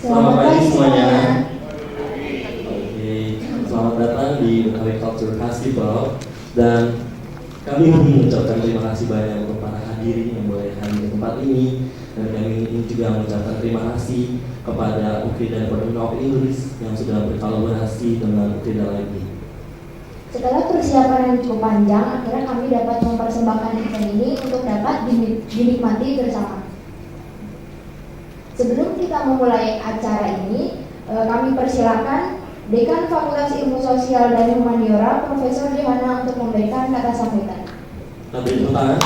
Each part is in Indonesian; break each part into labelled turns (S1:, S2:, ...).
S1: Selamat pagi semuanya. Oke, selamat datang di Betawi Culture Festival. Dan kami ingin mengucapkan terima kasih banyak untuk para hadirin yang boleh hadir di tempat ini. Dan kami ingin juga mengucapkan terima kasih kepada Ukrida Department of English yang sudah berkolaborasi dengan Ukrida lainnya.
S2: Setelah persiapan yang cukup panjang, akhirnya kami dapat mempersembahkan event ini untuk dapat dinikmati bersama. Sebelum kita memulai acara ini, kami persilakan Dekan Fakultas Ilmu Sosial dan Humaniora, Profesor Johana untuk memberikan kata sambutan.
S1: Beri tepuk tangan.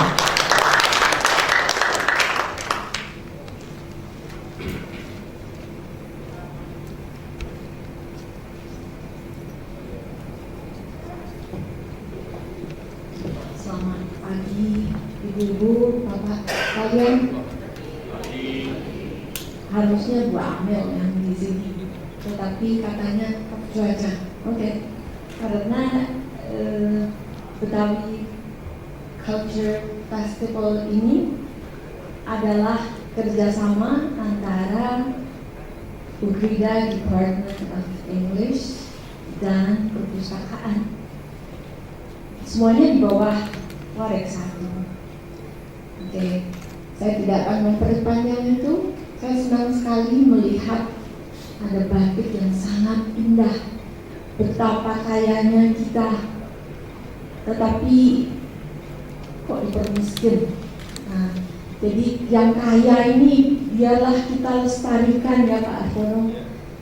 S3: Selamat pagi, ibu-ibu, bapak kalian. Harusnya Bu Amel yang di sini, tetapi katanya cuaca. Oke. Karena Betawi Culture Festival ini adalah kerjasama antara Ukrida Department of English dan perpustakaan. Semuanya di bawah Warex 1. Oke. Saya tidak akan memperpanjang itu. Saya senang sekali melihat ada batik yang sangat indah. Betapa kayanya kita, tetapi kok dipermiskin. Nah, jadi yang kaya ini biarlah kita lestarikan ya Pak Artono,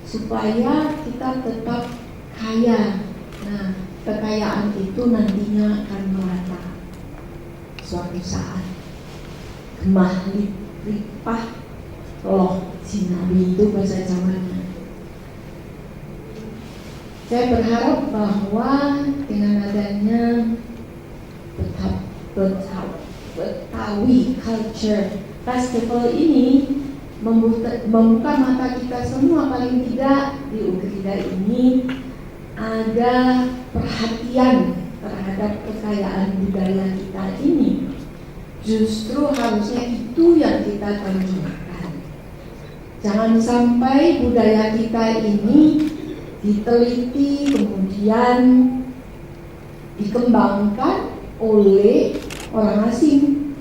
S3: supaya kita tetap kaya. Nah, kekayaan itu nantinya akan merata suatu saat. Gemah limpah loh sinabi itu bahasa Jawanya. Saya berharap bahwa dengan adanya Betawi Culture Festival ini membuka mata kita semua, paling tidak di Ukrida ini ada perhatian terhadap kekayaan budaya kita ini. Justru harusnya itu yang kita tonjolkan. Jangan sampai budaya kita ini diteliti kemudian dikembangkan oleh orang asing,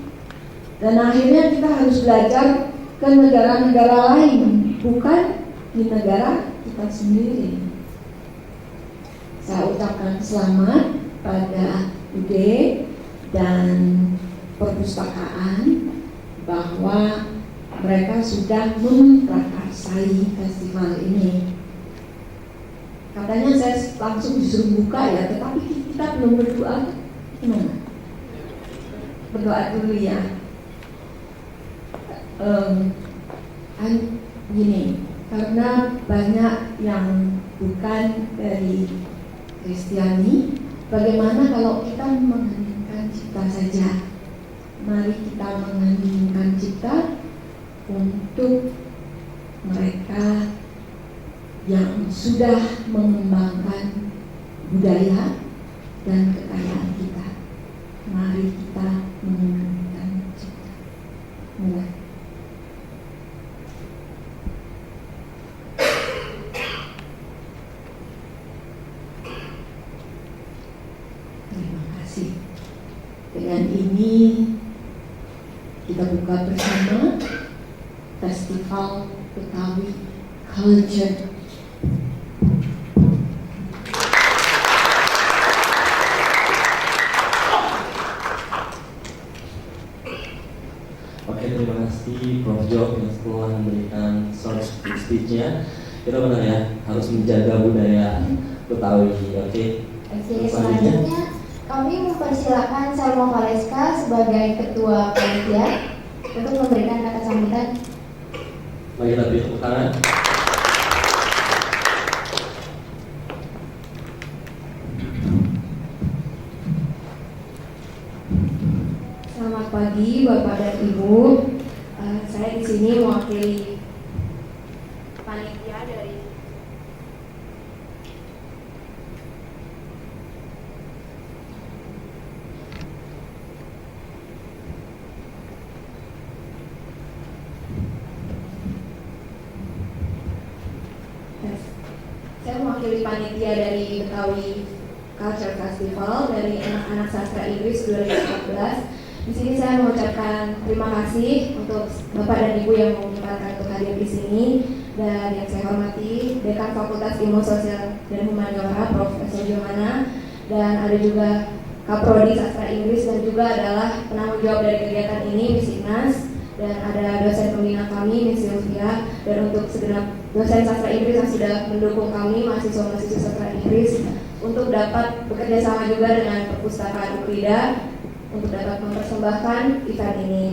S3: dan akhirnya kita harus belajar ke negara-negara lain, bukan di negara kita sendiri. Saya ucapkan selamat pada UD dan perpustakaan bahwa mereka sudah memprakarsai festival ini. Katanya saya langsung disuruh buka ya, tetapi kita belum berdoa. Gimana? Berdoa dulu ya. Gini, karena banyak yang bukan dari Kristiani, bagaimana kalau kita mengheningkan cipta saja? Mari kita mengheningkan cipta untuk mereka yang sudah mengembangkan budaya dan kekayaan kita. Mari kita mengembangkan cipta. Mulai. Terima kasih. Dengan ini kita buka bersama Festival Betawi Culture.
S1: Oke, terima kasih Prof. Jo yang telah memberikan short speech-nya. Kita benar ya, harus menjaga budaya Betawi. Oke,
S2: Selanjutnya kami mempersilakan Salma Valeska sebagai Ketua Panitia untuk memberikan kata sambutan.
S1: Mari kita beri tepuk tangan.
S4: Selamat pagi Bapak dan Ibu. Saya di sini mewakili panitia dari panitia dari Betawi Culture Festival dari anak-anak sastra Inggris 2014. Di sini saya mengucapkan terima kasih untuk Bapak dan Ibu yang menyempatkan untuk hadir di sini, dan yang saya hormati Dekan Fakultas Ilmu Sosial dan Humaniora Profesor Johana, dan ada juga Kaprodi Sastra Inggris, dan juga adalah penanggung jawab dari kegiatan ini Miss Ignas, dan ada dosen pembina kami Miss Sylvia, dan untuk segenap dosen sastra Inggris yang sudah mendukung kami mahasiswa-mahasiswa sastra Inggris untuk dapat bekerja sama juga dengan perpustakaan Ukrida untuk dapat mempersembahkan event ini.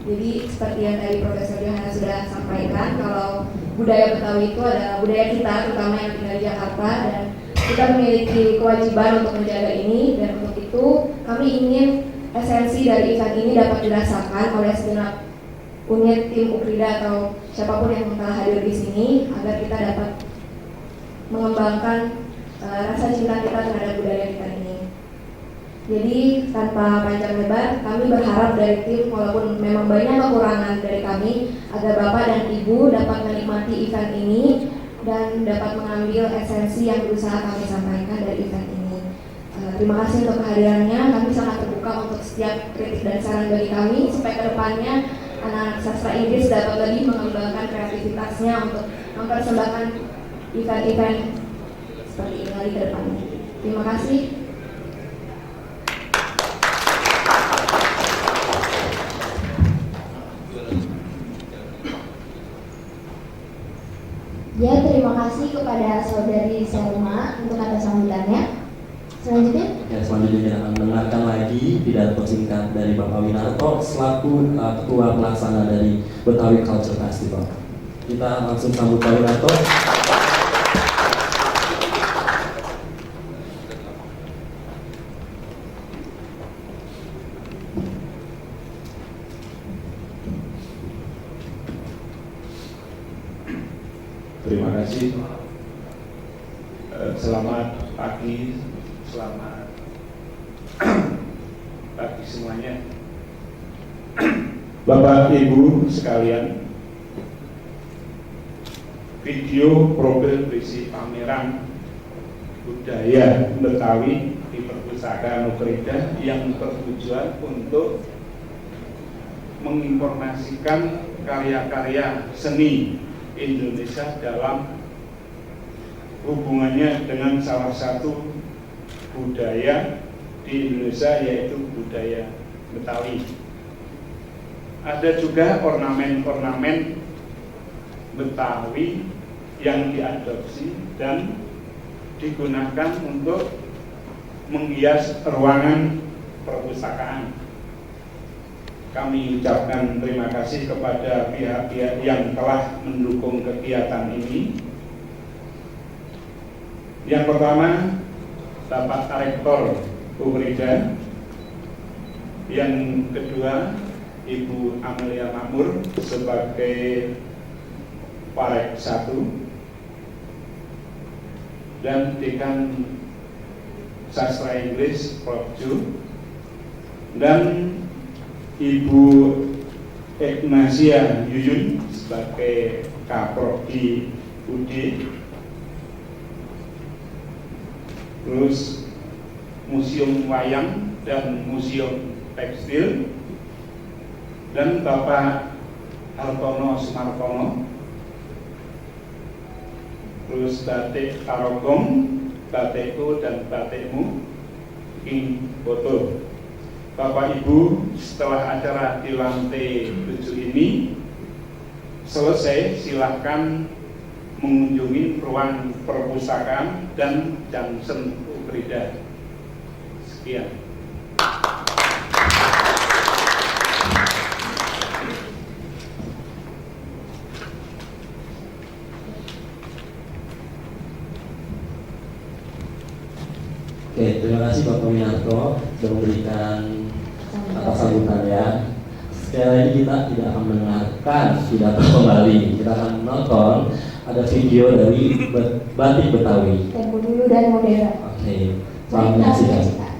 S4: Jadi seperti yang tadi Profesor Johana sudah sampaikan, kalau budaya Betawi itu adalah budaya kita, terutama yang tinggal di Jakarta, dan kita memiliki kewajiban untuk menjaga ini, dan untuk itu kami ingin esensi dari event ini dapat dirasakan oleh segenap unit tim Ukrida atau siapapun yang telah hadir di sini, agar kita dapat mengembangkan rasa cinta kita terhadap budaya kita ini. Jadi tanpa panjang lebar, kami berharap dari tim, walaupun memang banyak kekurangan dari kami, agar Bapak dan Ibu dapat menikmati event ini dan dapat mengambil esensi yang berusaha kami sampaikan dari event ini. Terima kasih untuk kehadirannya. Kami sangat terbuka untuk setiap kritik dan saran dari kami supaya kedepannya anak-anak sastra Inggris dapat lebih mengembangkan kreativitasnya untuk mempersembahkan event-event seperti ini lagi ke depannya. Terima kasih.
S2: Ya, terima kasih kepada Saudari Selma untuk kata sambutannya. Selanjutnya,
S1: Ya, selanjutnya kita akan mendengarkan lagi pidato singkat dari Bapak Winarto selaku Ketua Pelaksana dari Betawi Culture Festival. Kita langsung sambut Pak Winarto.
S5: Terima kasih. Selamat pagi, selamat pagi semuanya. Bapak Ibu sekalian, video profil berisi pameran budaya Betawi di Perpustakaan Ukrida yang bertujuan untuk menginformasikan karya-karya seni Indonesia dalam hubungannya dengan salah satu budaya di Indonesia, yaitu budaya Betawi. Ada juga ornamen-ornamen Betawi yang diadopsi dan digunakan untuk menghias ruangan perpustakaan. Kami ucapkan terima kasih kepada pihak-pihak yang telah mendukung kegiatan ini. Yang pertama, Bapak Rektor Ukrida. Yang kedua, Ibu Amelia Makmur sebagai Parek 1, dan Dekan Sastra Inggris Prof. Ju, dan Ibu Ignasia Yuyun sebagai Kaprodi UD, terus Museum Wayang dan Museum Tekstil, dan Bapak Hartono Sumartono, terus Batik Tarogong, Batikku dan Batikmu, King Foto. Bapak Ibu, setelah acara di lantai 7 ini selesai, silakan mengunjungi ruang perpustakaan dan Johnson Ukrida. Sekian.
S1: Oke, terima kasih Bapak Winarto sudah memberikan kata sambutan ya. Sekali lagi kita tidak akan mendengarkan pidato kembali, kita akan menonton ada video dari batik Betawi.
S2: tempo dulu dan modern.
S1: Oke, selamat menyaksikan.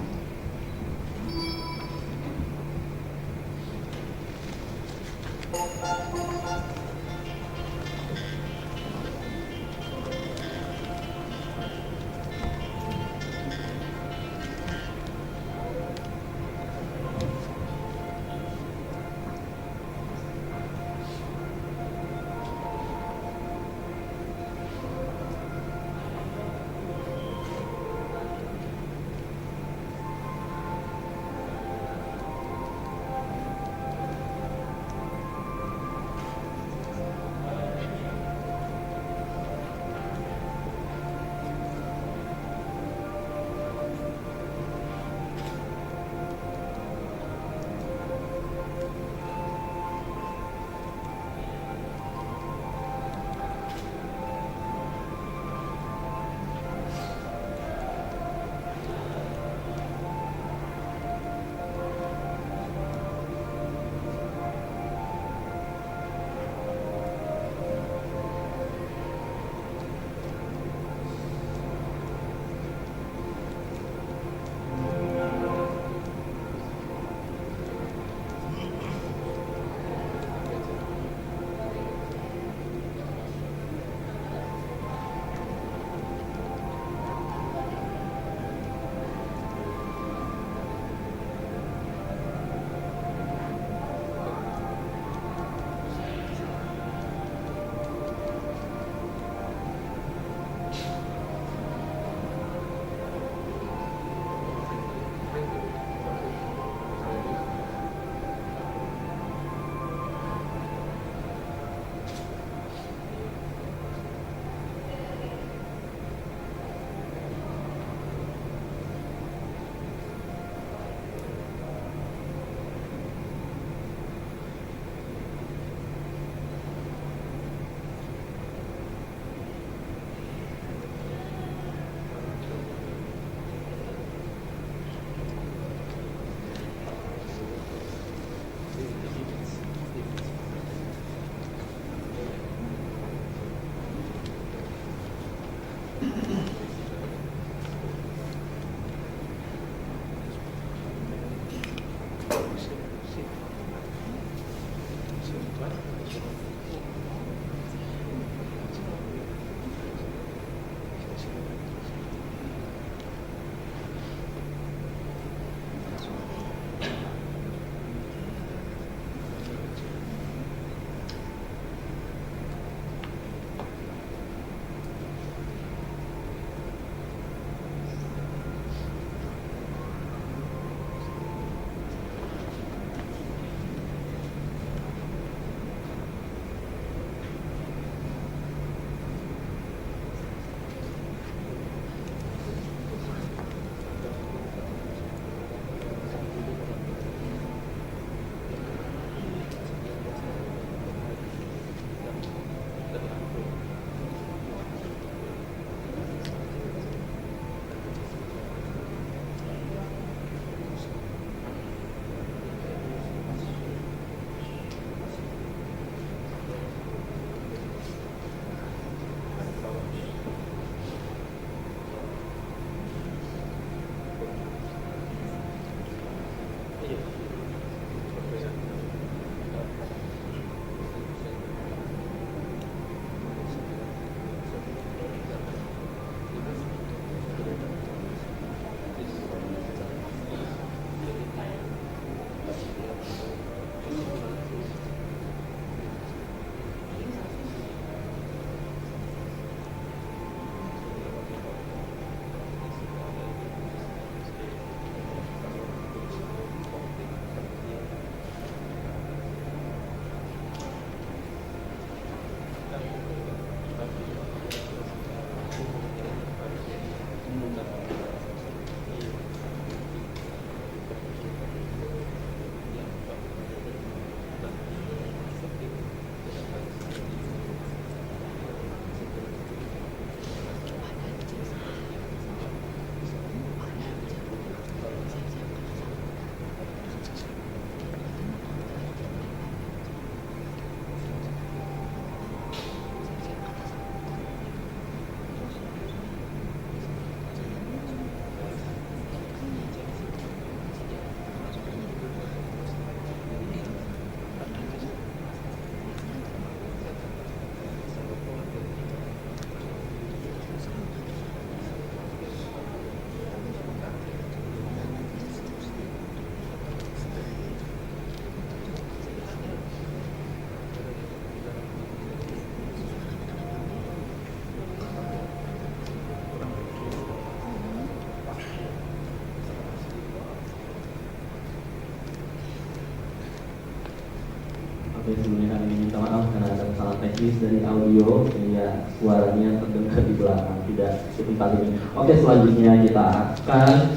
S1: Oke, sebelumnya kami minta maaf karena ada kesalahan teknis dari audio sehingga suaranya terdengar di belakang, tidak di tempat ini. Oke, selanjutnya kita akan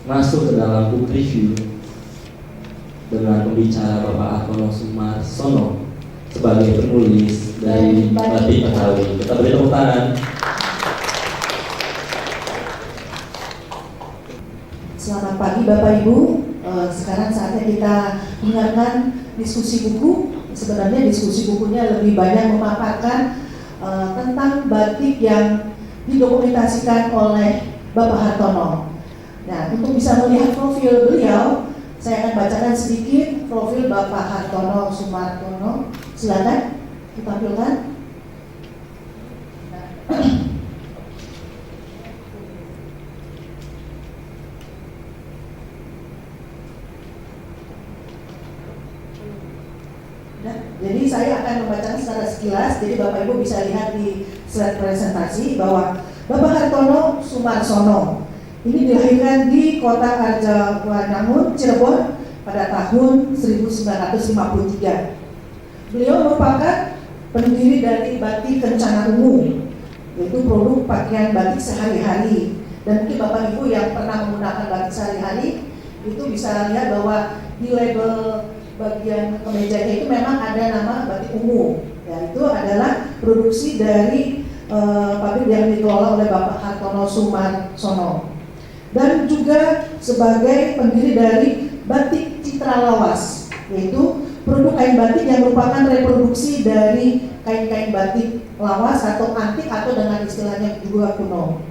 S1: masuk ke dalam book review dengan pembicara Bapak Hartono Sumarsono sebagai penulis dari Batik Betawi. Kita beri tepuk tangan.
S6: Selamat pagi Bapak Ibu. Sekarang saatnya kita dengarkan diskusi buku. Sebenarnya diskusi bukunya lebih banyak memaparkan tentang batik yang didokumentasikan oleh Bapak Hartono. Nah, untuk bisa melihat profil beliau, saya akan bacakan sedikit profil Bapak Hartono Sumarsono. Silakan ditampilkan. Jadi saya akan membacakan secara sekilas, jadi Bapak Ibu bisa lihat di slide presentasi bahwa Bapak Hartono Sumarsono ini dilahirkan di kota Arjawanangun, Cirebon pada tahun 1953. Beliau merupakan pendiri dari Batik Kencana Ungu, yaitu produk pakaian batik sehari-hari. Dan mungkin Bapak Ibu yang pernah menggunakan batik sehari-hari itu bisa lihat bahwa di label bagian kemejanya itu memang ada nama Batik Ungu. Ya, itu adalah produksi dari pabrik yang dikelola oleh Bapak Hartono Sumarsono. Dan juga sebagai pendiri dari Batik Citra Lawas, yaitu produk kain batik yang merupakan reproduksi dari kain-kain batik lawas atau antik atau dengan istilahnya juga kuno.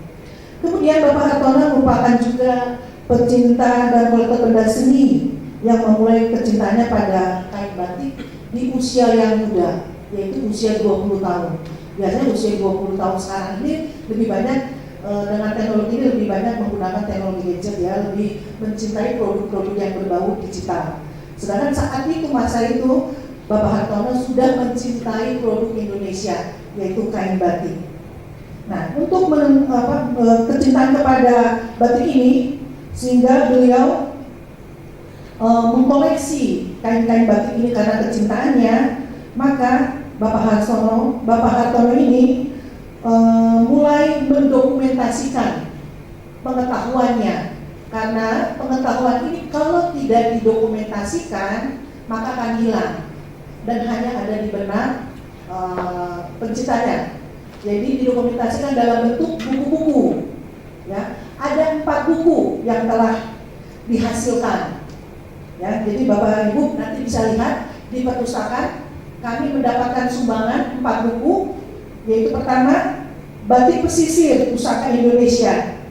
S6: Kemudian Bapak Hartono merupakan juga pecinta dan kolektor benda seni yang memulai kecintaannya pada kain batik di usia yang muda, yaitu usia 20 tahun. Biasanya usia 20 tahun sekarang ini lebih banyak dengan teknologi ini lebih banyak menggunakan teknologi gadget ya, lebih mencintai produk-produk yang berbau digital. Sedangkan saat itu masa itu Bapak Hartono sudah mencintai produk Indonesia, yaitu kain batik. Nah, untuk kecintaan kepada batik ini sehingga beliau mengkoleksi kain-kain batik ini karena kecintaannya, maka Bapak Hartono ini mulai mendokumentasikan pengetahuannya, karena pengetahuan ini kalau tidak didokumentasikan maka akan hilang dan hanya ada di benak penciptanya. Jadi didokumentasikan dalam bentuk buku-buku. Ya, ada 4 buku yang telah dihasilkan. Ya, jadi Bapak Ibu nanti bisa lihat di perpustakaan kami mendapatkan sumbangan 4 buku, yaitu pertama Batik Pesisir Pusaka Indonesia,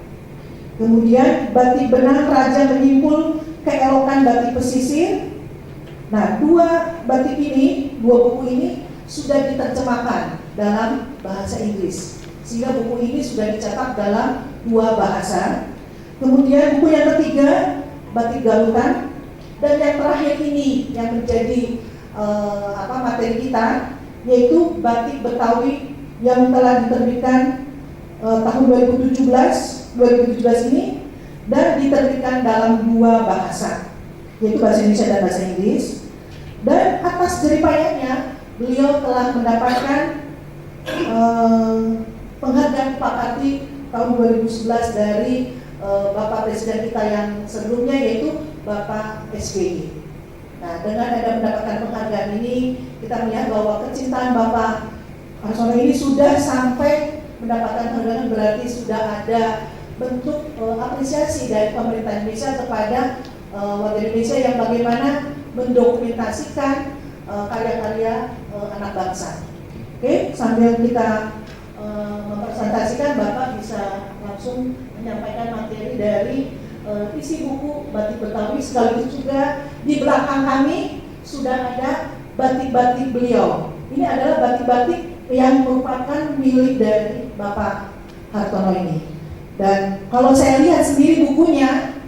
S6: kemudian Batik Benang Raja Menyimpul Keelokan Batik Pesisir. Nah, 2 buku ini sudah diterjemahkan dalam bahasa Inggris, sehingga buku ini sudah dicetak dalam 2 bahasa. Kemudian buku yang ketiga Batik Galutan, dan yang terakhir ini yang menjadi materi kita, yaitu Batik Betawi yang telah diterbitkan tahun 2017 ini dan diterbitkan dalam 2 bahasa, yaitu bahasa Indonesia dan bahasa Inggris. Dan atas jeripayanya beliau telah mendapatkan penghargaan Pak Karti tahun 2011 dari Bapak Presiden kita yang sebelumnya, yaitu Bapak SBY. Nah, dengan ada mendapatkan penghargaan ini, kita melihat bahwa kecintaan Bapak Hartono ini sudah sampai mendapatkan penghargaan, berarti sudah ada bentuk apresiasi dari pemerintah Indonesia kepada warga Indonesia yang bagaimana mendokumentasikan karya-karya anak bangsa. Oke, sambil kita mempresentasikan, Bapak bisa langsung menyampaikan materi dari isi buku Batik Betawi, sekaligus juga di belakang kami sudah ada batik-batik beliau. Ini adalah batik-batik yang merupakan milik dari Bapak Hartono ini. Dan kalau saya lihat sendiri bukunya,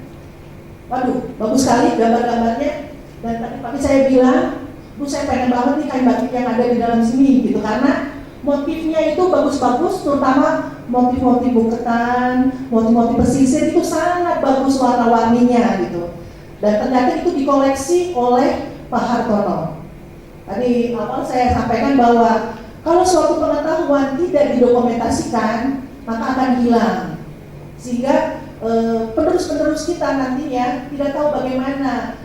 S6: waduh, bagus sekali gambar-gambarnya. Dan tadi saya bilang, Bu, saya pengen banget nih kain batik yang ada di dalam sini gitu, karena motifnya itu bagus-bagus, terutama motif-motif buketan, motif-motif pesisir itu sangat bagus warna-warninya gitu. Dan ternyata itu dikoleksi oleh Pak Hartono. tadi awal saya sampaikan bahwa kalau suatu pengetahuan tidak didokumentasikan maka akan hilang, sehingga penerus-penerus kita nantinya tidak tahu bagaimana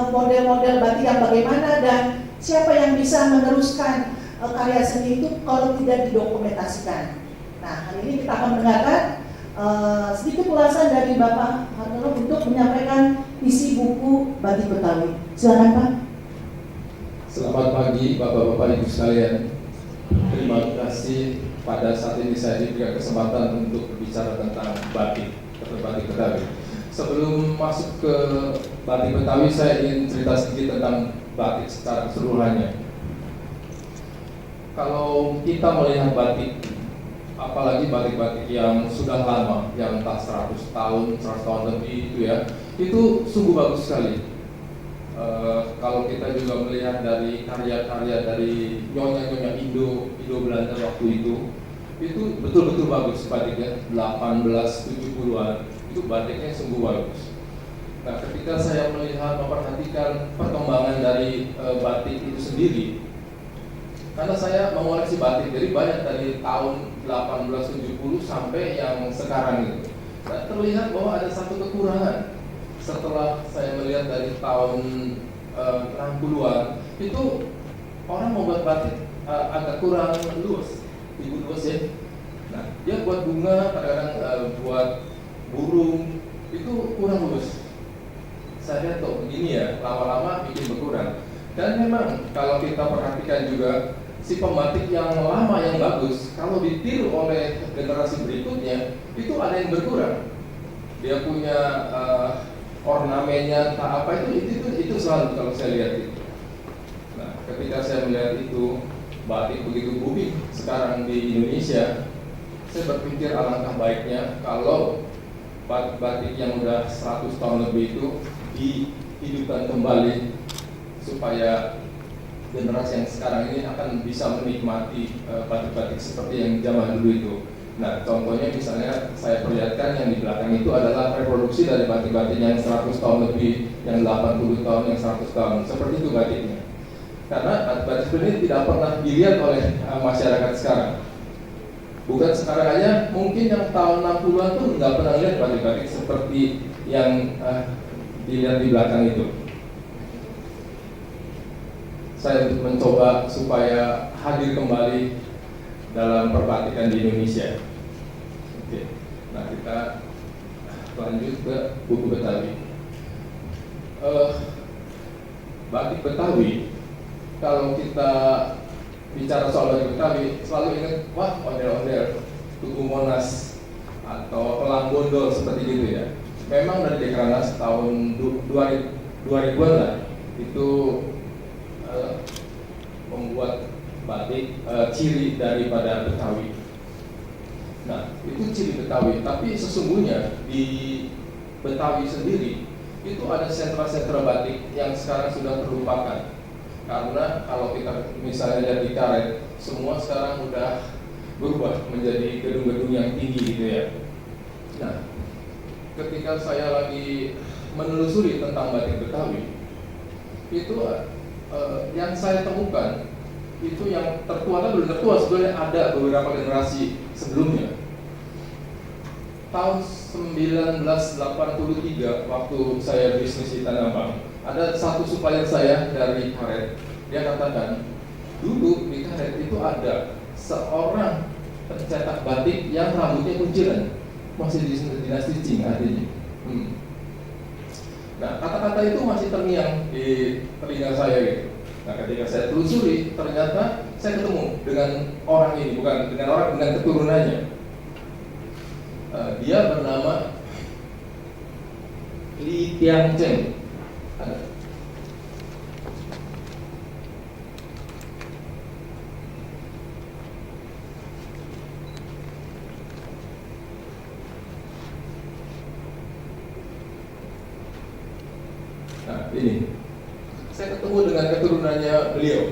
S6: model-model batik yang bagaimana dan siapa yang bisa meneruskan karya seni itu kalau tidak didokumentasikan. Nah, hari ini kita akan mendengarkan sedikit ulasan dari Bapak Hartono untuk menyampaikan isi buku Batik Betawi. Silakan Pak.
S7: Selamat pagi Bapak-Bapak Ibu sekalian. Terima kasih pada saat ini saya diberikan kesempatan untuk berbicara tentang batik atau batik Betawi. Sebelum masuk ke batik Betawi, saya ingin cerita sedikit tentang batik secara keseluruhannya. Kalau kita melihat batik, apalagi batik-batik yang sudah lama, yang entah 100 tahun lebih itu sungguh bagus sekali. Kalau kita juga melihat dari karya-karya dari nyonya-nyonya Indo Belanda waktu itu betul-betul bagus batiknya, 1870-an, itu batiknya sungguh bagus. Nah, ketika saya melihat, memperhatikan perkembangan dari batik itu sendiri, karena saya mengoleksi batik, jadi banyak dari tahun 1870 sampai yang sekarang itu. Nah, terlihat bahwa ada satu kekurangan. Setelah saya melihat dari tahun 60-an, itu orang membuat batik agak kurang luas ya. Nah, dia buat bunga, kadang-kadang buat burung, itu kurang luas. Saya lihat kok begini ya, lama-lama bikin berkurang. Dan memang kalau kita perhatikan juga, si pembatik yang lama yang bagus, kalau ditiru oleh generasi berikutnya, itu ada yang berkurang. Dia punya ornamennya, entah apa itu selalu kalau saya lihat itu. Nah, ketika saya melihat itu batik begitu booming sekarang di Indonesia, saya berpikir alangkah baiknya kalau batik yang udah 100 tahun lebih itu dihidupkan kembali supaya generasi yang sekarang ini akan bisa menikmati batik-batik seperti yang zaman dulu itu. Nah, contohnya misalnya saya perlihatkan yang di belakang itu adalah reproduksi dari batik-batik yang 100 tahun lebih, yang 80 tahun, yang 100 tahun. Seperti itu batiknya. Karena batik ini tidak pernah dilihat oleh masyarakat sekarang. Bukan sekarang aja, mungkin yang tahun 60-an pun nggak pernah lihat batik-batik seperti yang dilihat di belakang itu. Saya mencoba supaya hadir kembali dalam perbatikan di Indonesia. Oke. Nah, kita lanjut ke buku Betawi. Batik Betawi, kalau kita bicara soal batik Betawi, selalu ingat, wah, ondel-ondel, Tugu Monas atau Elang Bondol seperti gitu ya. Memang dari Dekranasda tahun 2000-an lah, itu membuat batik ciri daripada Betawi. Nah, itu ciri Betawi, tapi sesungguhnya di Betawi sendiri itu ada sentra-sentra batik yang sekarang sudah terlupakan. Karena kalau kita misalnya lihat di Karet, semua sekarang udah berubah menjadi gedung-gedung yang tinggi gitu ya. Nah, ketika saya lagi menelusuri tentang batik Betawi, itu yang saya temukan itu yang tertua, kan belum tertua sebenarnya, ada beberapa generasi sebelumnya. Tahun 1983 waktu saya bisnis di Tanah Abang, ada satu supplier saya dari Karet. Dia katakan, dulu di Karet itu ada seorang pencetak batik yang rambutnya kunciran, masih di dinasti Qing artinya. Nah, kata-kata itu masih terngiang di telinga saya gitu. Nah, ketika saya telusuri, ternyata saya ketemu dengan orang ini, bukan dengan orang, dengan keturunannya. Dia bernama Li Tiangcheng. Nah, ini saya ketemu dengan keturunannya beliau,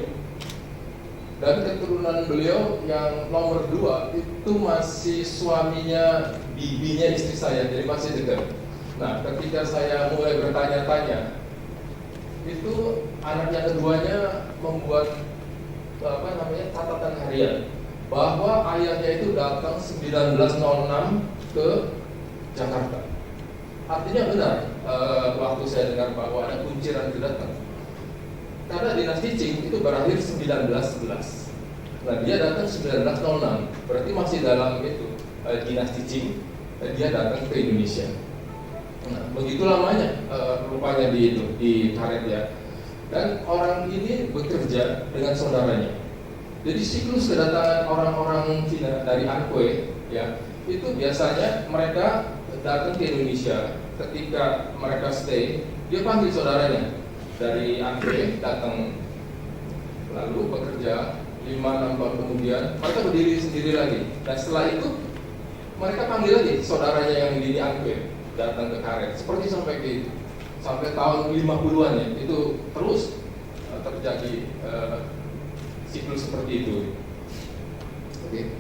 S7: dan keturunan beliau yang nomor 2 itu masih suaminya bibinya istri saya, jadi masih dekat. Nah, ketika saya mulai bertanya-tanya itu anaknya keduanya membuat catatan harian bahwa ayahnya itu datang 1906 ke Jakarta. Artinya benar, waktu saya dengar bahwa ada kunciran itu datang. Karena dinasti Qing itu berakhir 1911. Nah, dia datang 1906, berarti masih dalam itu dinasti Qing. Dia datang ke Indonesia. Nah, begitu lamanya rupanya di karet ya. Dan orang ini bekerja dengan saudaranya. Jadi siklus kedatangan orang-orang Cina dari Anhui ya, itu biasanya mereka datang ke Indonesia. Ketika mereka stay, dia panggil saudaranya dari Anhui datang, lalu bekerja 5-6 tahun kemudian mereka berdiri sendiri lagi. Dan setelah itu mereka panggil lagi saudaranya yang di Anhui datang ke karet, seperti sampai tahun 50-an ya, itu terus terjadi siklus seperti itu. Oke,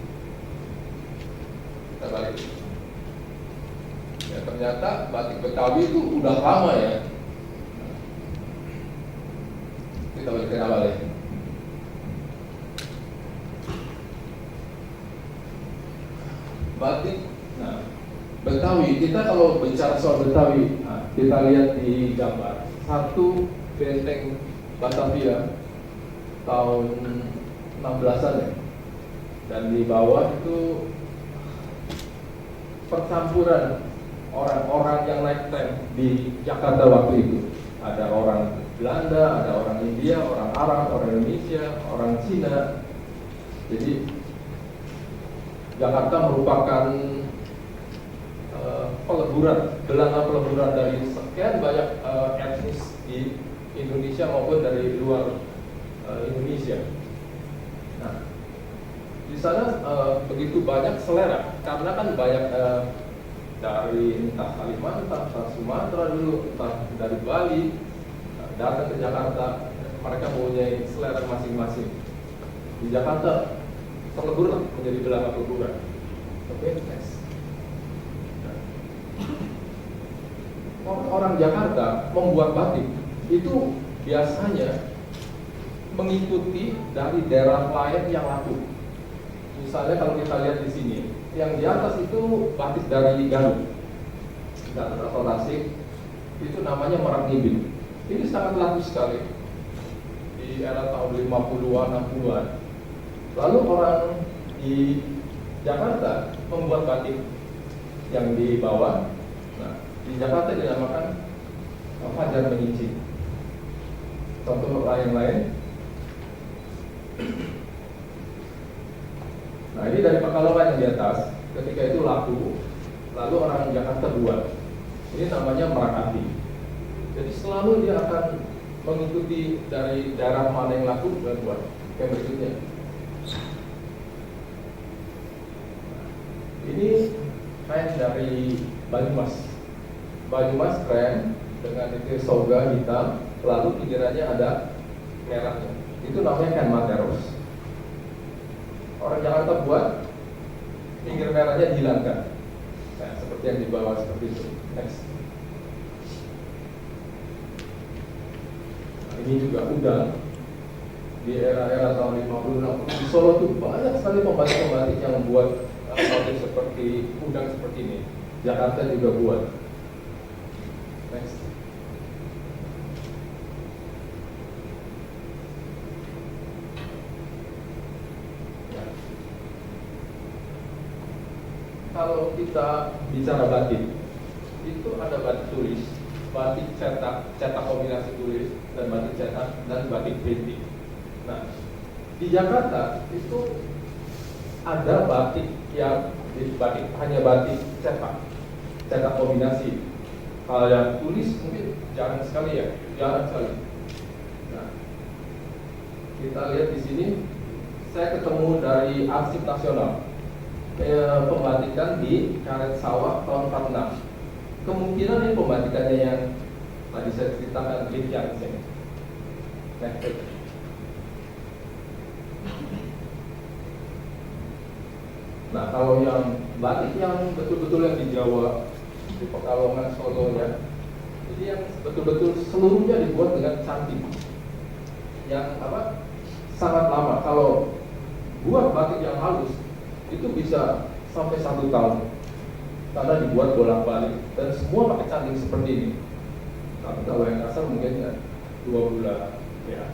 S7: kita balik. Ya, ternyata batik Betawi itu udah lama ya. Kita balik ke awal ya. Batik, nah Betawi, kita kalau bicara soal Betawi, nah, kita lihat di gambar satu benteng Batavia tahun 16-an ya. Dan di bawah itu percampuran orang-orang yang naik tram di Jakarta waktu itu. Ada orang Belanda, ada orang India, orang Arab, orang Indonesia, orang Cina. Jadi Jakarta merupakan peleburan dari sekian banyak etnis di Indonesia maupun dari luar Indonesia. Nah, di sana begitu banyak selera, karena kan banyak dari entah Kalimantan, entah Sumatera dulu, entah dari Bali datang ke Jakarta, mereka mempunyai selera masing-masing. Di Jakarta terlebur menjadi belaga peleburan. Oke, next. Orang Jakarta membuat batik itu biasanya mengikuti dari daerah lain yang laku. Misalnya kalau kita lihat di sini, yang di atas itu batik dari Garut atau Tasik, itu namanya Merak Nibin. Ini sangat laku sekali di era tahun 50-an, 60-an. Lalu orang di Jakarta membuat batik yang di bawah. Nah, di Jakarta dinamakan Fajar Menyincing. Contoh lain-lain. Nah, ini dari Pekalongan yang di atas. Ketika itu laku, lalu orang Jakarta buat. Ini namanya Merak Ati. Jadi selalu dia akan mengikuti dari daerah mana yang laku dan buat. Yang berikutnya. Ini kain dari Banyumas. Banyumas keren dengan itu soga hitam, lalu pinggirannya ada merahnya. Itu namanya kain materos. Orang Jakarta buat, pinggir merahnya dihilangkan. Nah, seperti yang di bawah seperti itu. Next. Nah, ini juga udang. Di era-era tahun 50-60 di Solo tuh banyak sekali pembatik-pembatik yang membuat motif seperti udang seperti ini. Jakarta juga buat. Next. Ya. Kalau kita bicara batik, itu ada batik tulis, batik cetak kombinasi tulis, dan batik cetak, dan batik printing. Nah, di Jakarta itu ada batik yang hanya batik cetak kombinasi. Kalau yang tulis mungkin jarang sekali ya, jarang sekali. Nah, kita lihat di sini, saya ketemu dari Arsip Nasional pembatikan di Karet Sawah tahun 46. Kemungkinan ini pembatikannya yang tadi saya ceritakan Lin Yang Seng. Next. Nah, kalau yang batik yang betul-betul yang di Jawa, di Pekalongan, Solo ya, Ini yang betul-betul seluruhnya dibuat dengan cantik, yang sangat lama. Kalau buat batik yang halus itu bisa sampai 1 tahun karena dibuat bolak-balik dan semua pakai cantik seperti ini. Tapi kalau yang kasar mungkin ya 2 bulan ya.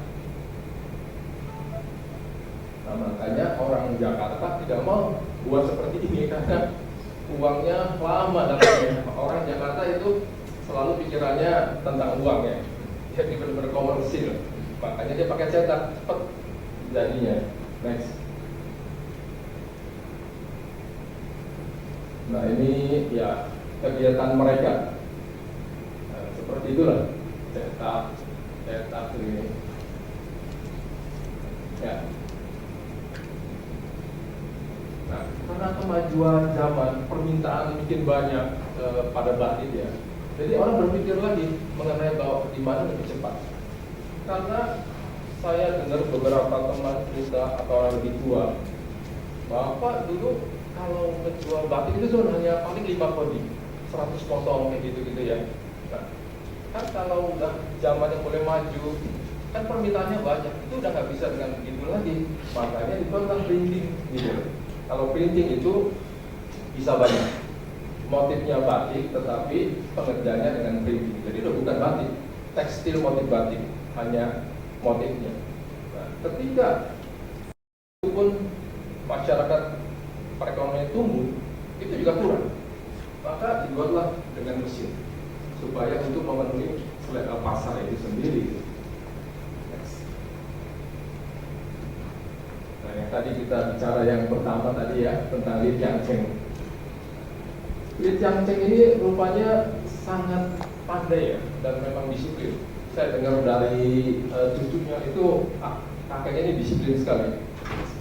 S7: Nah, makanya orang Jakarta tidak mau buat seperti ini karena uangnya lama dapatnya. Orang Jakarta itu selalu pikirannya tentang uang ya. Jadi benar-benar komersil. Makanya dia pakai cetak cepat jadinya. Next. Nah, ini ya kegiatan mereka. Nah, seperti itulah cetak ini. Ya. Nah, karena kemajuan zaman, permintaan makin banyak pada batik ya. Jadi orang berpikir lagi mengenai bahwa di mana lebih cepat. Karena saya dengar beberapa teman kita atau orang lebih tua, Bapak dulu kalau menjual batik itu cuma hanya paling 5 kodi, 100 potong kayak gitu-gitu ya. Nah, kan kalau udah zaman yang mulai maju, kan permintaannya banyak, itu udah nggak bisa dengan begitu lagi. Makanya dibuatlah printing gitu. Kalau printing itu bisa banyak, motifnya batik, tetapi pengerjaannya dengan printing. Jadi udah bukan batik, tekstil motif batik, hanya motifnya. Nah, ketika itu pun masyarakat perekonomian tumbuh, itu juga kurang. Maka dibuatlah dengan mesin supaya untuk memenuhi selera pasar itu sendiri. Nah, yang tadi kita bicara yang pertama tadi ya tentang Li Tiangcheng. Li Tiangcheng ini rupanya sangat pandai ya dan memang disiplin. Saya dengar dari cucunya itu kakeknya ini disiplin sekali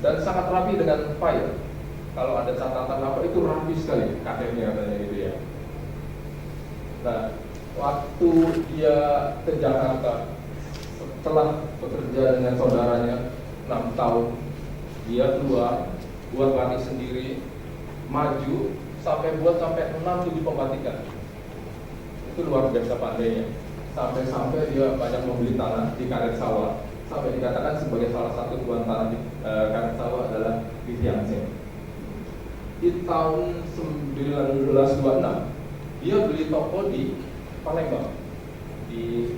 S7: dan sangat rapi dengan file. Kalau ada catatan apa itu rapi sekali kakeknya katanya gitu ya. Nah, waktu dia ke Jakarta setelah bekerja dengan saudaranya 6 tahun, dia keluar buat batik sendiri, maju sampai 6-7 pembatikan. Itu luar biasa pandainya. Sampai dia banyak membeli tanah di Karet Sawah. Sampai dikatakan sebagai salah satu tuan tanah di Karet Sawah adalah Li Tiangcheng. Di tahun 1926 dia beli toko di Palembang di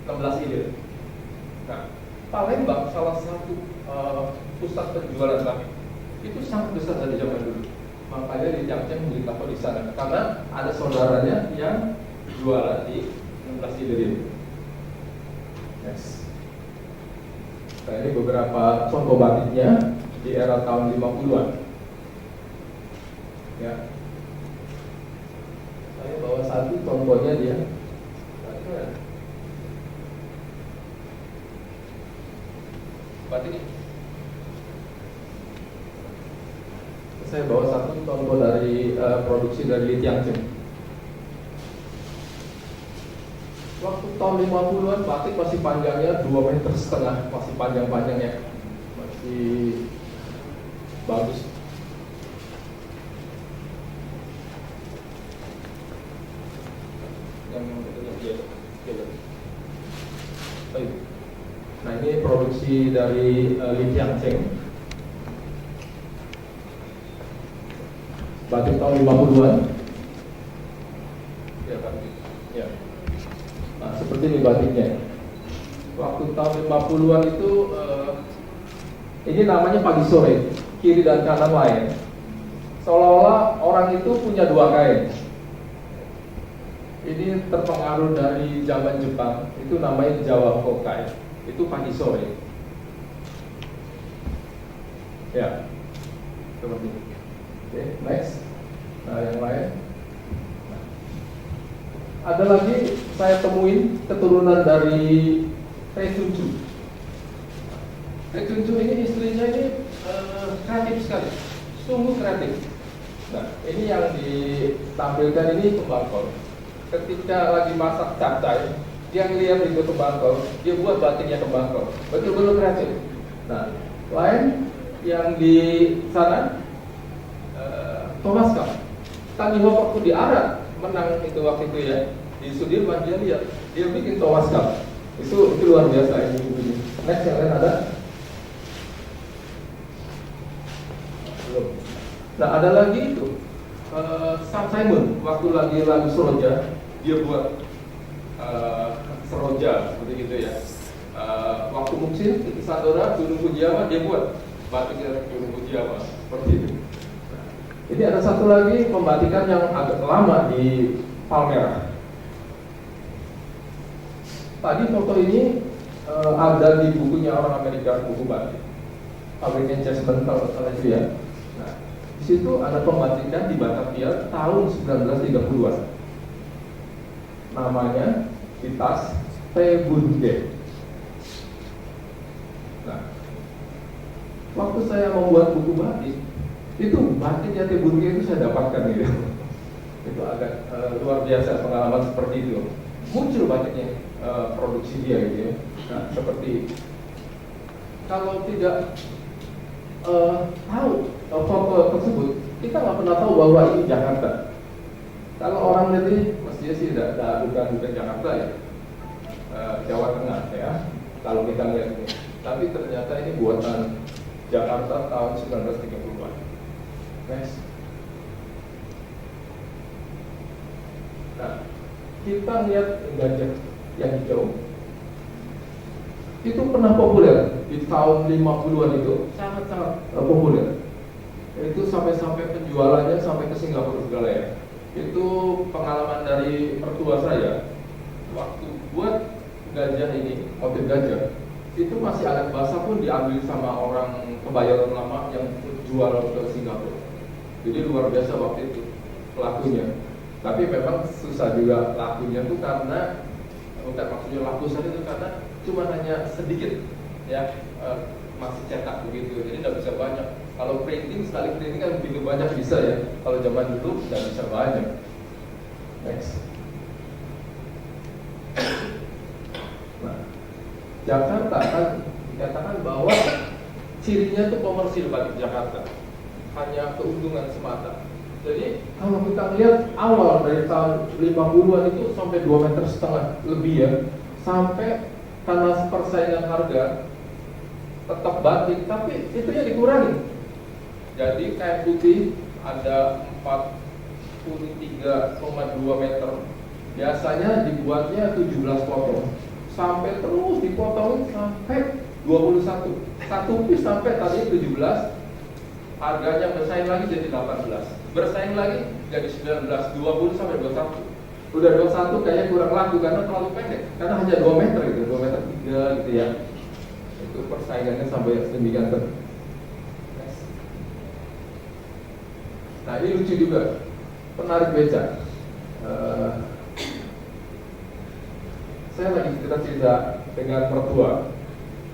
S7: 16 Ilir. Nah, Palembang salah satu pusat penjualan batik itu sangat besar dari zaman dulu. Makanya Li Tiangcheng beli toko di sana karena ada saudaranya yang jualan di 16 Ilir. Next. Nah, ini beberapa contoh batiknya di era tahun 50-an. Ya, saya bawa satu contohnya dia. Batik ini. Saya bawa satu contoh dari produksi dari Li Tiangcheng. Waktu tahun 50-an batik masih panjangnya 2,5 meter, masih panjang-panjangnya, masih bagus. Nah, ini produksi dari Li Tiangcheng, batik tahun 50-an. Ya. Nah, seperti ini batiknya. Waktu tahun 50-an itu ini namanya pagi sore, kiri dan kanan lain. Seolah-olah orang itu punya 2 kain. Ini terpengaruh dari zaman Jepang, itu namanya Jawa Kokai, itu pagi sore. Ya, seperti ini. Oke, next. Nah, yang lain. Nah, ada lagi saya temuin keturunan dari Teh Tunju. Teh Tunju ini istrinya ini kreatif sekali, sungguh kreatif. Nah, ini yang ditampilkan ini tembakau. Ketika lagi masak capcay, dia ngeliat itu tembakau, dia buat batiknya tembakau, betul-betul kreatif. Nah, lain yang di sana Thomas Cup, tadi waktu di Arab menang itu waktu itu ya di Sudirman, dia lihat dia bikin Thomas Cup itu luar biasa ini bukunya. Next yang lain ada? Belum. Nah ada lagi itu Sam Simon waktu lagi lagu Seroja dia buat Seroja seperti gitu ya. Waktu Muksin itu Sadora Gunung Fujiama dia buat batiknya Gunung Fujiama seperti itu. Ini ada satu lagi pembatikan yang agak lama di Palmerah. Tadi foto ini ada di bukunya orang Amerika, buku batik Public Enchantment kalau salah itu ya. Nah, di situ ada pembatikan di Batavia tahun 1930-an. Namanya di tas T. Bunge. Nah, waktu saya membuat buku batik, itu batiknya T. Bunge itu saya dapatkan gitu. Itu agak luar biasa pengalaman seperti itu. Muncul batiknya produksi dia gitu ya. Nah, seperti kalau tidak tahu foto tersebut, kita nggak pernah tahu bahwa ini Jakarta. Kalau orang jadi mestinya sih bukan Jakarta ya, Jawa Tengah ya. Kalau kita lihat ini, tapi ternyata ini buatan Jakarta tahun 1930-an. Next. Nah, kita lihat gajah yang hijau itu pernah populer di tahun 50-an, itu sangat-sangat populer. Itu sampai-sampai penjualannya sampai ke Singapura segala ya. Itu pengalaman dari mertua saya waktu buat gajah ini, motif gajah itu masih alat basah pun diambil sama orang Kebayoran Lama yang jual ke Singapura. Jadi luar biasa waktu itu lakunya. Tapi memang susah juga lakunya tuh karena bukan maksudnya laku saja itu karena cuma hanya sedikit ya, masih cetak begitu, jadi tidak bisa banyak. Kalau printing sekali printing kan begitu banyak bisa ya. Kalau zaman dulu tidak bisa banyak. Next. Nah, Jakarta kan dikatakan bahwa cirinya itu komersil bagi Jakarta, hanya keuntungan semata. Jadi kalau kita lihat awal dari tahun 50-an itu sampai 2,5 meter lebih ya, sampai karena persaingan harga tetap batik, tapi itu yang dikurangi. Jadi kain putih ada 43,2 meter, biasanya dibuatnya 17 potong, sampai terus dipotong sampai 21. Satu piece sampai tadi 17, harganya bersaing lagi jadi 18. Bersaing lagi jadi 19, 20 sampai 21. Udah 21 kayaknya kurang laku karena terlalu pendek, karena hanya 2 meter gitu, 2 meter 3 gitu ya. Itu persaingannya sampai sedemikian ter. Nah ini lucu juga, penarik beca. Saya lagi cerita dengan mertua.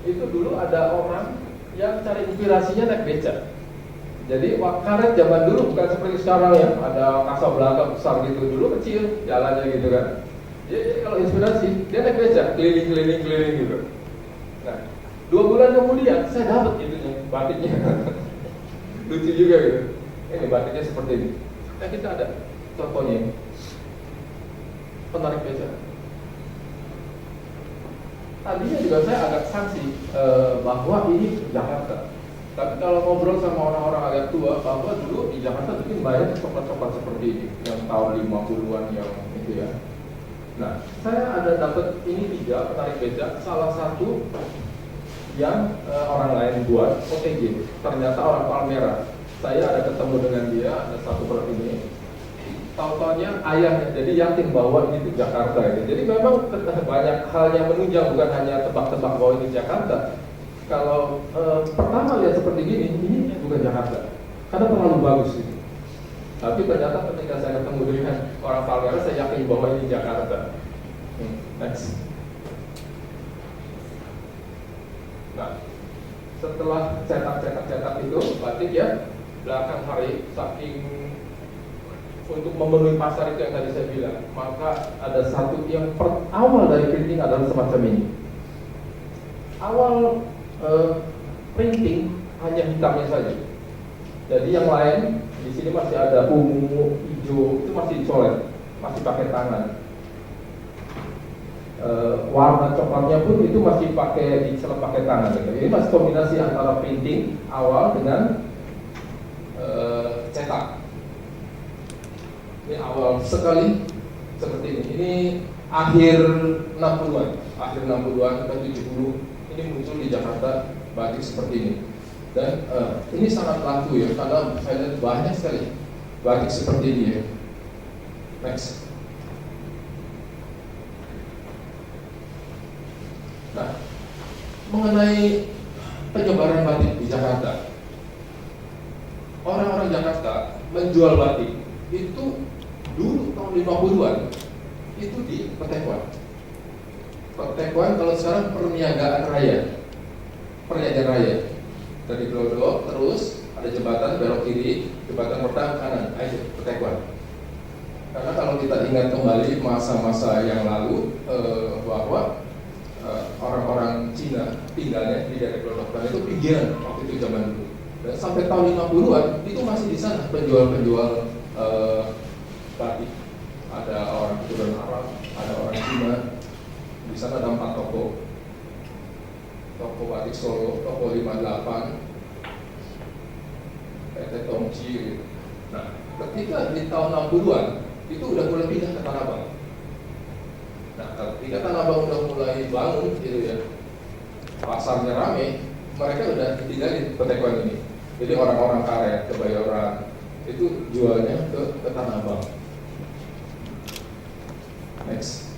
S7: Itu dulu ada orang yang cari inspirasinya naik beca. Jadi karet zaman dulu bukan seperti sekarang ya, ada Casablanca besar gitu, dulu kecil jalannya gitu kan. Jadi kalau inspirasi dia naik beca keliling gitu. Nah 2 bulan kemudian saya dapat itunya, batiknya. Lucu juga gitu. Ini batiknya seperti ini. Nah kita ada contohnya, penarik beca. Tadinya juga saya agak sanksi bahwa ini Jakarta. Tapi kalau ngobrol sama orang-orang agak tua, bahwa dulu di Jakarta bikin banyak coklat-coklat seperti ini, yang tahun 50-an yang itu ya. Nah, saya ada dapat ini 3 penarik beca, salah satu yang orang lain buat OTG. Ternyata orang Palmerah. Saya ada ketemu dengan dia, ada satu produk ini. Tahu-taunya ayahnya, jadi yakin bahwa ini itu Jakarta. Gitu. Jadi memang banyak hal yang menunjang, bukan hanya tebak-tebak bahwa ini Jakarta. Kalau pertama lihat seperti ini bukan Jakarta, karena terlalu bagus ini. Tapi ternyata ketika saya ketemu dengan orang Palmerah, saya yakin bahwa ini Jakarta. Next. Nah, setelah cetak itu batik ya, belakang hari saking untuk memenuhi pasar itu yang tadi saya bilang, maka ada satu yang awal dari printing adalah semacam ini. Awal printing hanya hitamnya saja. Jadi yang lain di sini masih ada ungu, hijau, itu masih dicoret. masih pakai tangan. Warna coklatnya pun itu masih pakai dicelep pakai tangan gitu. Ini masih kombinasi antara printing awal dengan cetak. Ini awal sekali seperti ini. Ini akhir 60-an, akhir 60-an ke 70 ini muncul di Jakarta batik seperti ini. Dan ini sangat laku ya, karena saya lihat banyak sekali batik seperti ini ya. Next. Nah, mengenai penyebaran batik di Jakarta, orang-orang Jakarta menjual batik itu dulu tahun 50-an itu di Petekuan. Petekuan kalau sekarang perniagaan raya, dari Glodok terus ada jembatan belok kiri, jembatan pertama kanan, ayo Petekuan. Karena kalau kita ingat kembali masa-masa yang lalu bahwa orang-orang Cina tinggalnya di daerah Glodok itu pinggiran waktu itu zaman dulu. Dan sampai tahun 50-an itu masih di sana penjual-penjual batik. Ada orang keturunan Arab, ada orang Cina. Di sana ada 4 toko. Toko batik Solo, toko 58, PT Tongci. Nah, ketika di tahun 60-an itu udah mulai pindah ke Tanah Abang. Nah, ketika Tanah Abang udah mulai bangun gitu ya, pasarnya rame, mereka udah tinggalin Petekuan ini. Jadi orang-orang karet, Kebayoran itu jualnya ke Tanah Abang. Next.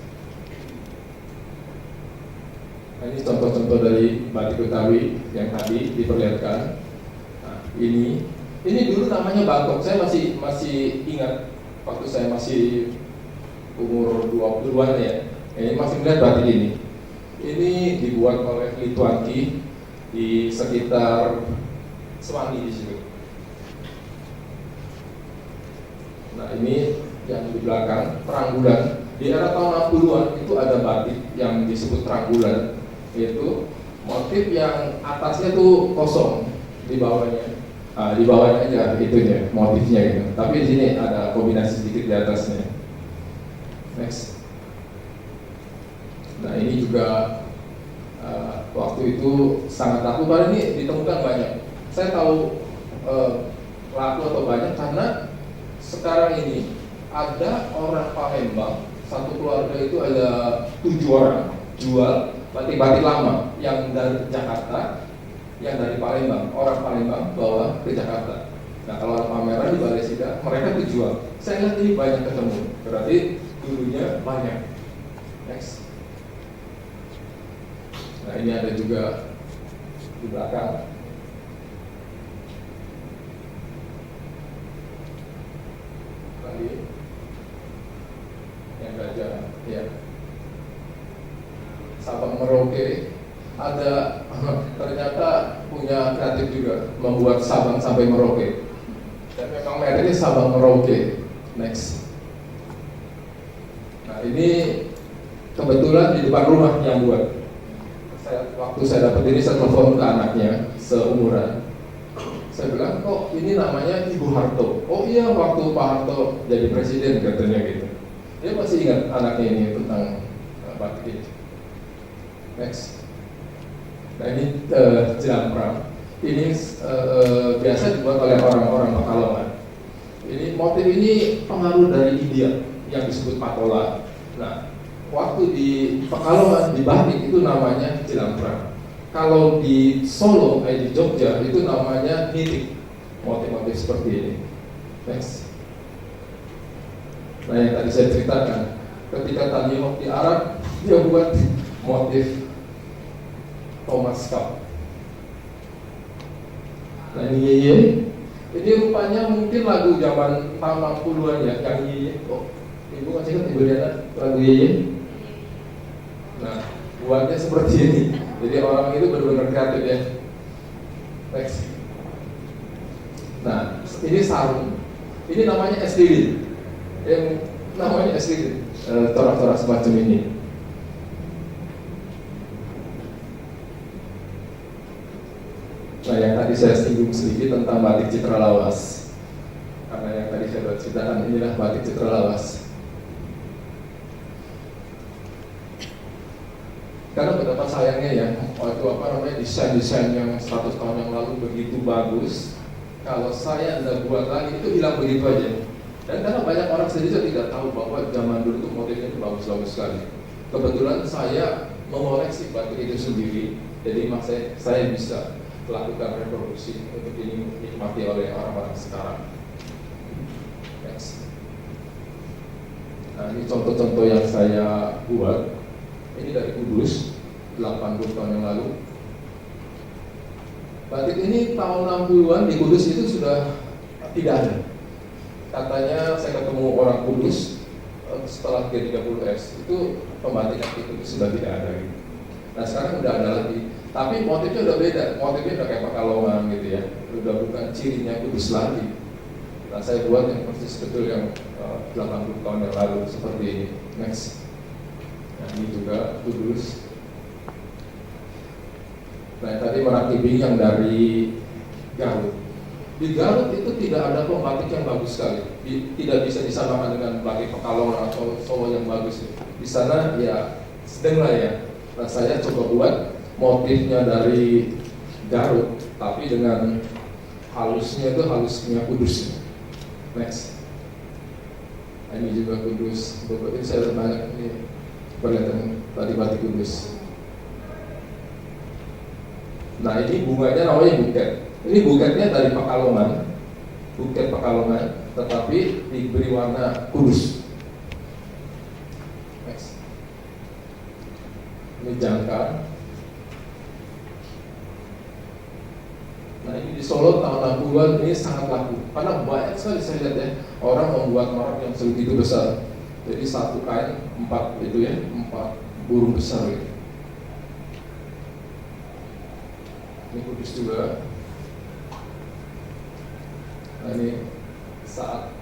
S7: Nah, ini contoh-contoh dari batik Betawi yang tadi diperlihatkan. Nah, ini dulu namanya Bangkok. Saya masih ingat waktu saya masih umur 20-an ya. Ini masih melihat batik ini. Ini dibuat oleh Litwanki di sekitar Sewangi di sini. Nah, ini yang di belakang Tranggulan. Di era tahun 60-an itu ada batik yang disebut Tranggulan, yaitu motif yang atasnya tuh kosong, di bawahnya. Di bawahnya aja itunya, motifnya gitu. Tapi di sini ada kombinasi sedikit di atasnya. Next. Nah, ini juga waktu itu sangat laku, karena ini ditemukan banyak. Saya tahu laku atau banyak karena sekarang ini ada orang Palembang, satu keluarga itu ada 7 orang jual batik-batik lama yang dari Jakarta, yang dari Palembang, orang Palembang bawa ke Jakarta. Nah, kalau pameran di Balai Sidak, mereka tuh jual. Saya lihat ini banyak ketemu, berarti dulunya banyak. Next. Nah, ini ada juga di belakang. Tadi yang gajah, ya. Sabang Merauke ada ternyata punya kreatif juga membuat sabang sampai Merauke. Dan memang mereknya Sabang Merauke. Next. Nah, ini kebetulan di depan rumah yang buat. Waktu saya dapat ini, saya telepon ke anaknya seumuran. Saya bilang, kok ini namanya Ibu Harto? Oh iya, waktu Pak Harto jadi presiden katanya gitu. Dia masih ingat anaknya ini tentang batik ini. Next. Nah, ini Jamprang. Ini biasa dibuat oleh orang-orang Pekalongan. Ini motif ini pengaruh dari India yang disebut patola. Nah, waktu di Pekalongan di batik itu namanya Jamprang. Kalau di Solo kayak di Jogja itu namanya nitik, motif-motif seperti ini. Next. Nah, yang tadi saya ceritakan, ketika Tani Hawk di Arab, dia buat motif Thomas Cup. Nah, ini Yeye. Ini rupanya mungkin lagu zaman tahun 60-an ya, yang Yeye. Oh, Ibu masih ingat Ibu Diana lagu Yeye? Nah, buatnya seperti ini. Jadi orang itu benar-benar kreatif ya. Next. Nah, ini sarung. Ini namanya es lilin. Yang namanya es lilin. Corak-corak semacam ini. Nah, yang tadi saya singgung sedikit tentang batik Citra Lawas. Karena yang tadi saya ceritakan inilah batik Citra Lawas. Karena betapa sayangnya ya, waktu desain-desain yang 100 tahun yang lalu begitu bagus, kalau saya anda buat lagi itu hilang begitu aja. Dan karena banyak orang sendiri tidak tahu bahwa zaman dulu itu modelnya itu bagus-bagus sekali. Kebetulan saya mengoleksi batik itu sendiri, jadi saya bisa melakukan reproduksi untuk dinikmati oleh orang-orang sekarang. Next. Nah, ini contoh-contoh yang saya buat. Ini dari Kudus, 80 tahun yang lalu. Batik ini tahun 60-an di Kudus itu sudah tidak ada. Katanya saya ketemu orang Kudus setelah G30S itu pembatik itu sudah tidak ada gitu. Nah sekarang udah ada lagi. Tapi motifnya udah beda, motifnya udah kayak Pekalongan gitu ya. Udah bukan cirinya Kudus lagi. Nah saya buat yang persis betul yang 80 tahun yang lalu seperti ini. Next. Nah ini juga Kudus. Nah tadi Meranti Bing yang dari Garut. Di Garut itu tidak ada pembatik yang bagus sekali. Tidak bisa disamakan dengan batik Pekalongan atau Solo yang bagus. Di sana ya sedang lah ya. Nah saya coba buat motifnya dari Garut, tapi dengan halusnya itu halusnya Kudus. Next. Nah, ini juga Kudus. Ini saya banyak ini perlihatkan tadi batik Kudus. Nah ini bunganya namanya buket. Ini buketnya dari Pekalongan, buket Pekalongan, tetapi diberi warna Kudus. Next. Ini jangkar. Nah ini di Solo tahun 60-an ini sangat laku, karena banyak sekali saya lihat ya orang membuat orang yang sebegitu besar. Jadi satu kain 4 itu ya, 4 burung besar gitu. Ini Kudus juga. Nah ini saat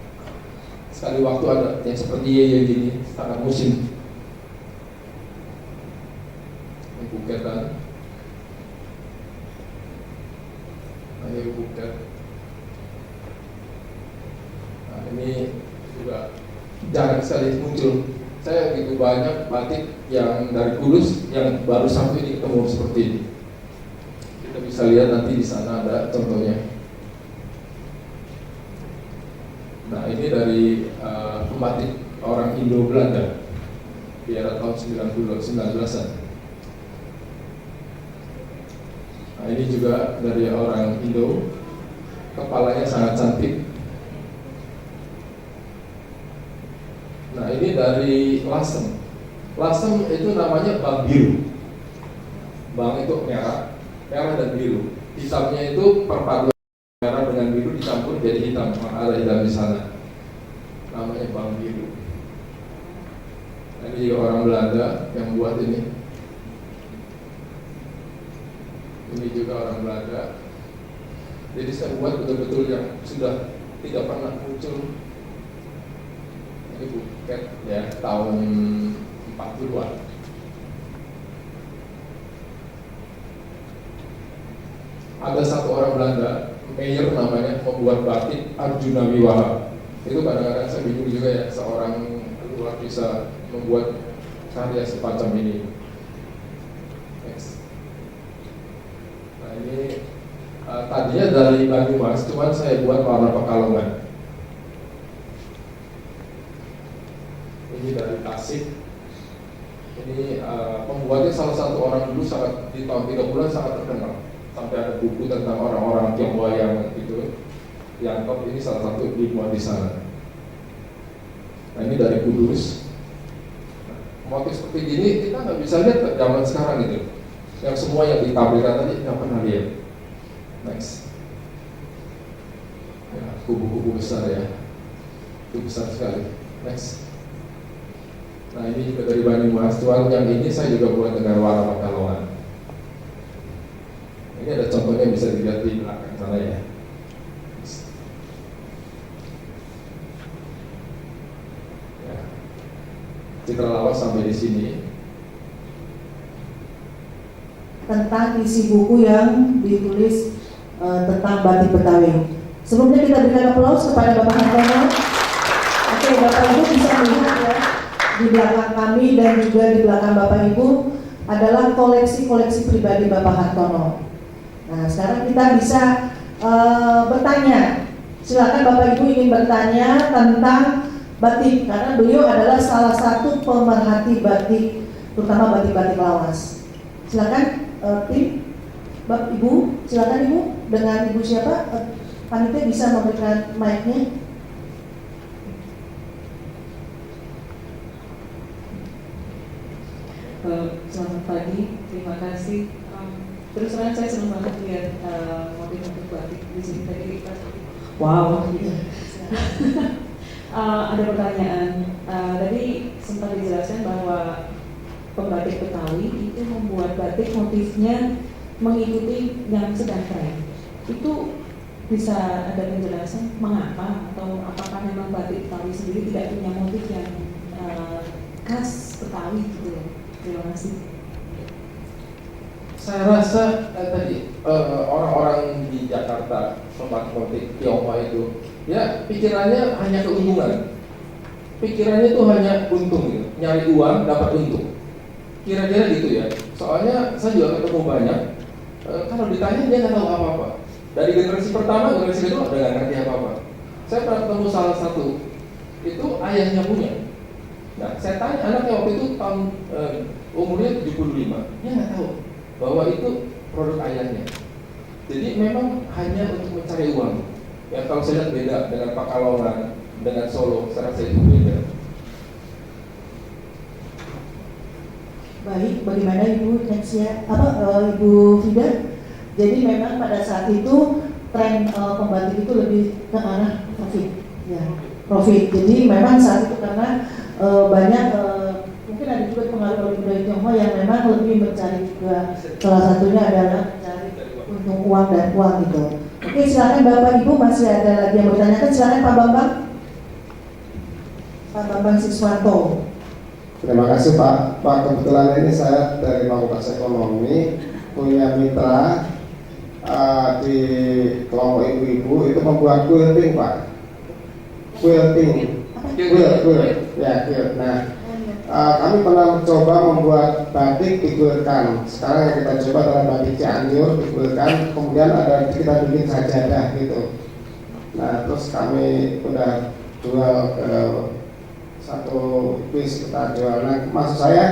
S7: sekali waktu ada yang seperti yang gini, sangat musim. Ini buketan. Nah ini buket. Nah ini juga jarang sekali muncul. Saya begitu banyak batik yang dari Kudus yang baru satu ini ketemu seperti ini. Kita bisa lihat nanti di sana ada contohnya. Nah ini dari pembatik orang Indo Belanda di era tahun 19-an. Nah ini juga dari orang Indo, kepalanya sangat cantik. Nah ini dari Lasem. Lasem itu namanya bang biru. Bang itu merah dan biru. Hitamnya itu perpaduan merah dengan biru dicampur jadi hitam. Maka ada hitam di sana. Namanya bang biru. Nah, ini juga orang Belanda yang buat ini. Ini juga orang Belanda. Jadi saya buat betul-betul yang sudah tidak pernah muncul. Ini buket ya tahun 40-an. Ada satu orang Belanda, Meyer namanya, membuat batik Arjuna Wiwaha. Itu kadang-kadang saya bingung juga ya, seorang luar bisa membuat karya semacam ini. Next. Nah ini tadinya dari Banyumas, cuman saya buat warna Pekalongan. Ini dari Tasik. Ini pembuatnya salah satu orang dulu sangat di tahun 30-an sangat terkenal. Sampai ada buku tentang orang-orang Tionghoa yang itu, yang top ini salah satu dimuat di sana. Nah ini dari Kudus. Nah, motif seperti ini kita nggak bisa lihat ke zaman sekarang gitu. Yang semua yang ditampilkan tadi nggak pernah lihat. Next. Ya, kubu-kubu besar ya, itu besar sekali. Next. Nah ini juga dari Banyumas. Cuman yang ini saya juga buat dengan warna Pekalongan. Ini ada contohnya bisa dilihat di belakang sana ya. Ya. Citra lawas sampai di sini.
S6: Tentang isi buku yang ditulis tentang batik Betawi. Sebelumnya kita berikan aplaus kepada Bapak Hartono. Oke, Bapak Ibu bisa melihat ya di belakang kami dan juga di belakang Bapak Ibu adalah koleksi-koleksi pribadi Bapak Hartono. Nah, sekarang kita bisa bertanya. Silakan Bapak Ibu ingin bertanya tentang batik, karena beliau adalah salah satu pemerhati batik, terutama batik-batik lawas. Silakan tim, Bapak Ibu, silakan Ibu, dengan Ibu siapa? Panitia bisa memberikan mic-nya.
S8: Selamat pagi, terima kasih. Terus terang saya senang banget lihat motif-motif batik di sini tadi. Wow. Ada pertanyaan. Tadi sempat dijelaskan bahwa pembatik Betawi itu membuat batik motifnya mengikuti yang sedang tren. Itu bisa ada penjelasan mengapa, atau apakah memang batik Betawi sendiri tidak punya motif yang khas Betawi gitu ya? Terima kasih.
S7: Saya rasa tadi orang-orang di Jakarta tempat motif Tionghoa itu, ya pikirannya hanya keuntungan. Pikirannya itu hanya untung gitu, nyari uang dapat untung. Kira-kira gitu ya. Soalnya saya juga ketemu banyak. Kalau ditanya dia nggak tahu apa-apa. Dari generasi pertama, generasi kedua udah nggak ngerti apa-apa. Saya pernah ketemu salah satu, itu ayahnya punya. Nah, saya tanya anaknya waktu itu tahun umurnya 75, dia nggak tahu bahwa itu produk ayahnya. Jadi memang hanya untuk mencari uang. Ya kalau saya lihat beda dengan Pekalongan, dengan Solo, saya rasa itu beda.
S6: Baik, bagaimana Ibu Nexia, Ibu Fida? Jadi memang pada saat itu tren pembatik itu lebih ke arah profit, ya, profit. Jadi memang saat itu karena banyak mungkin ada juga pengaruh dari budaya Tionghoa yang memang lebih mencari juga, salah satunya adalah mencari untung uang dan uang gitu. Oke, silakan Bapak Ibu, masih ada lagi yang bertanyakan, silakan Pak Bambang. Pak Bambang Siswanto.
S9: Terima kasih Pak. Pak, kebetulan ini saya dari Fakultas Ekonomi punya mitra di kelompok ibu-ibu itu membuat quilting Pak. Quilting. Quilt. Ya, quilt. Nah, kami pernah mencoba membuat batik dikuiltkan. Sekarang yang kita coba adalah batik Cianjur dikuiltkan, kemudian ada kita bikin sajadah gitu. Nah, terus kami udah jual satu piece kita jual. Nah, maksud saya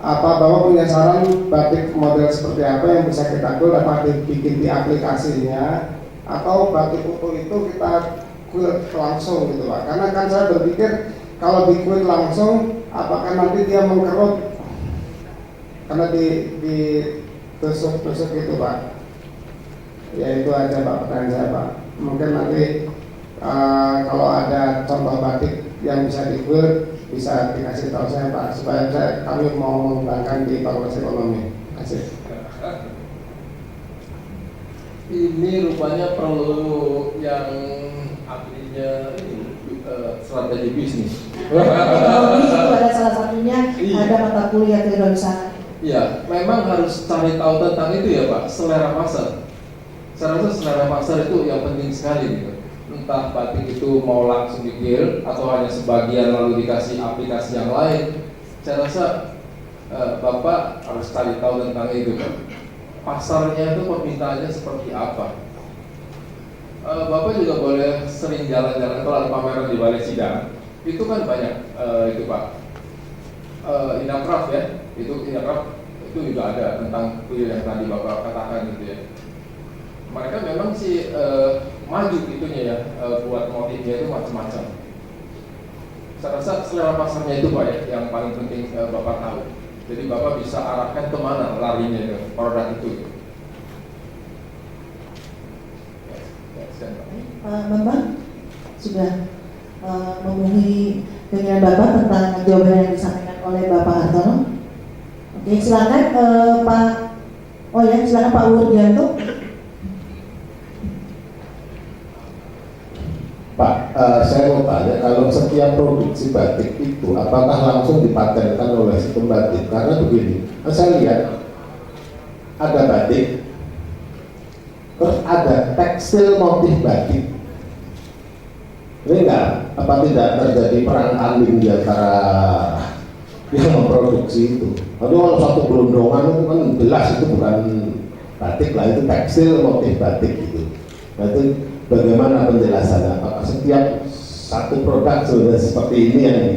S9: Bapak punya saran batik model seperti apa yang bisa kita quilt, dapat dibikin di aplikasinya, atau batik utuh itu kita quilt langsung gitu Pak? Karena kan saya berpikir kalau di quilt langsung, apakah nanti dia mengkerut karena di tusuk-tusuk gitu Pak? Ya itu aja Pak pertanyaan saya Pak. Mungkin nanti kalau ada contoh batik yang bisa di quilt bisa dikasih tahu saya Pak, supaya kami mau mengembangkan di Fakultas Ekonomi. Terima kasih.
S7: Ini rupanya perlu yang artinya strategi bisnis.
S6: Ekonomi itu ada salah satunya, ada mata kuliah kewirausahaan.
S7: Iya, memang harus cari tahu tentang itu ya Pak, selera pasar. Saya rasa selera pasar itu yang penting sekali gitu. Entah batik itu mau langsung di-quilt atau hanya sebagian lalu dikasih aplikasi yang lain. Saya rasa Bapak harus cari tahu tentang itu Pak. Pasarnya itu permintaannya seperti apa. Bapak juga boleh sering jalan-jalan kalau ada pameran di Balai Sidang. Itu kan banyak itu Pak. Inacraft ya, itu Inacraft itu juga ada tentang kuil yang tadi Bapak katakan gitu ya. Mereka memang sih maju itunya ya, buat motifnya itu macam-macam. Saya rasa selera pasarnya itu Pak ya, yang paling penting Bapak tahu. Jadi Bapak bisa arahkan kemana larinya itu, produk itu.
S6: Bambang sudah memenuhi keinginan Bapak tentang jawaban yang disampaikan oleh Bapak Hartono. Oke, silakan silakan Pak Wurdianto.
S9: Pak, saya mau tanya, kalau setiap produksi batik itu apakah langsung dipatenkan oleh si pembatik? Karena begini, saya lihat ada batik, terus ada tekstil motif batik. Ini enggak, apa tidak terjadi perang kambing di antara yang memproduksi itu. Tapi kalau satu gelondongan itu kan jelas itu bukan batik lah, itu tekstil motif batik gitu. Nah itu bagaimana penjelasannya? Apakah setiap satu produk sudah seperti ini yang di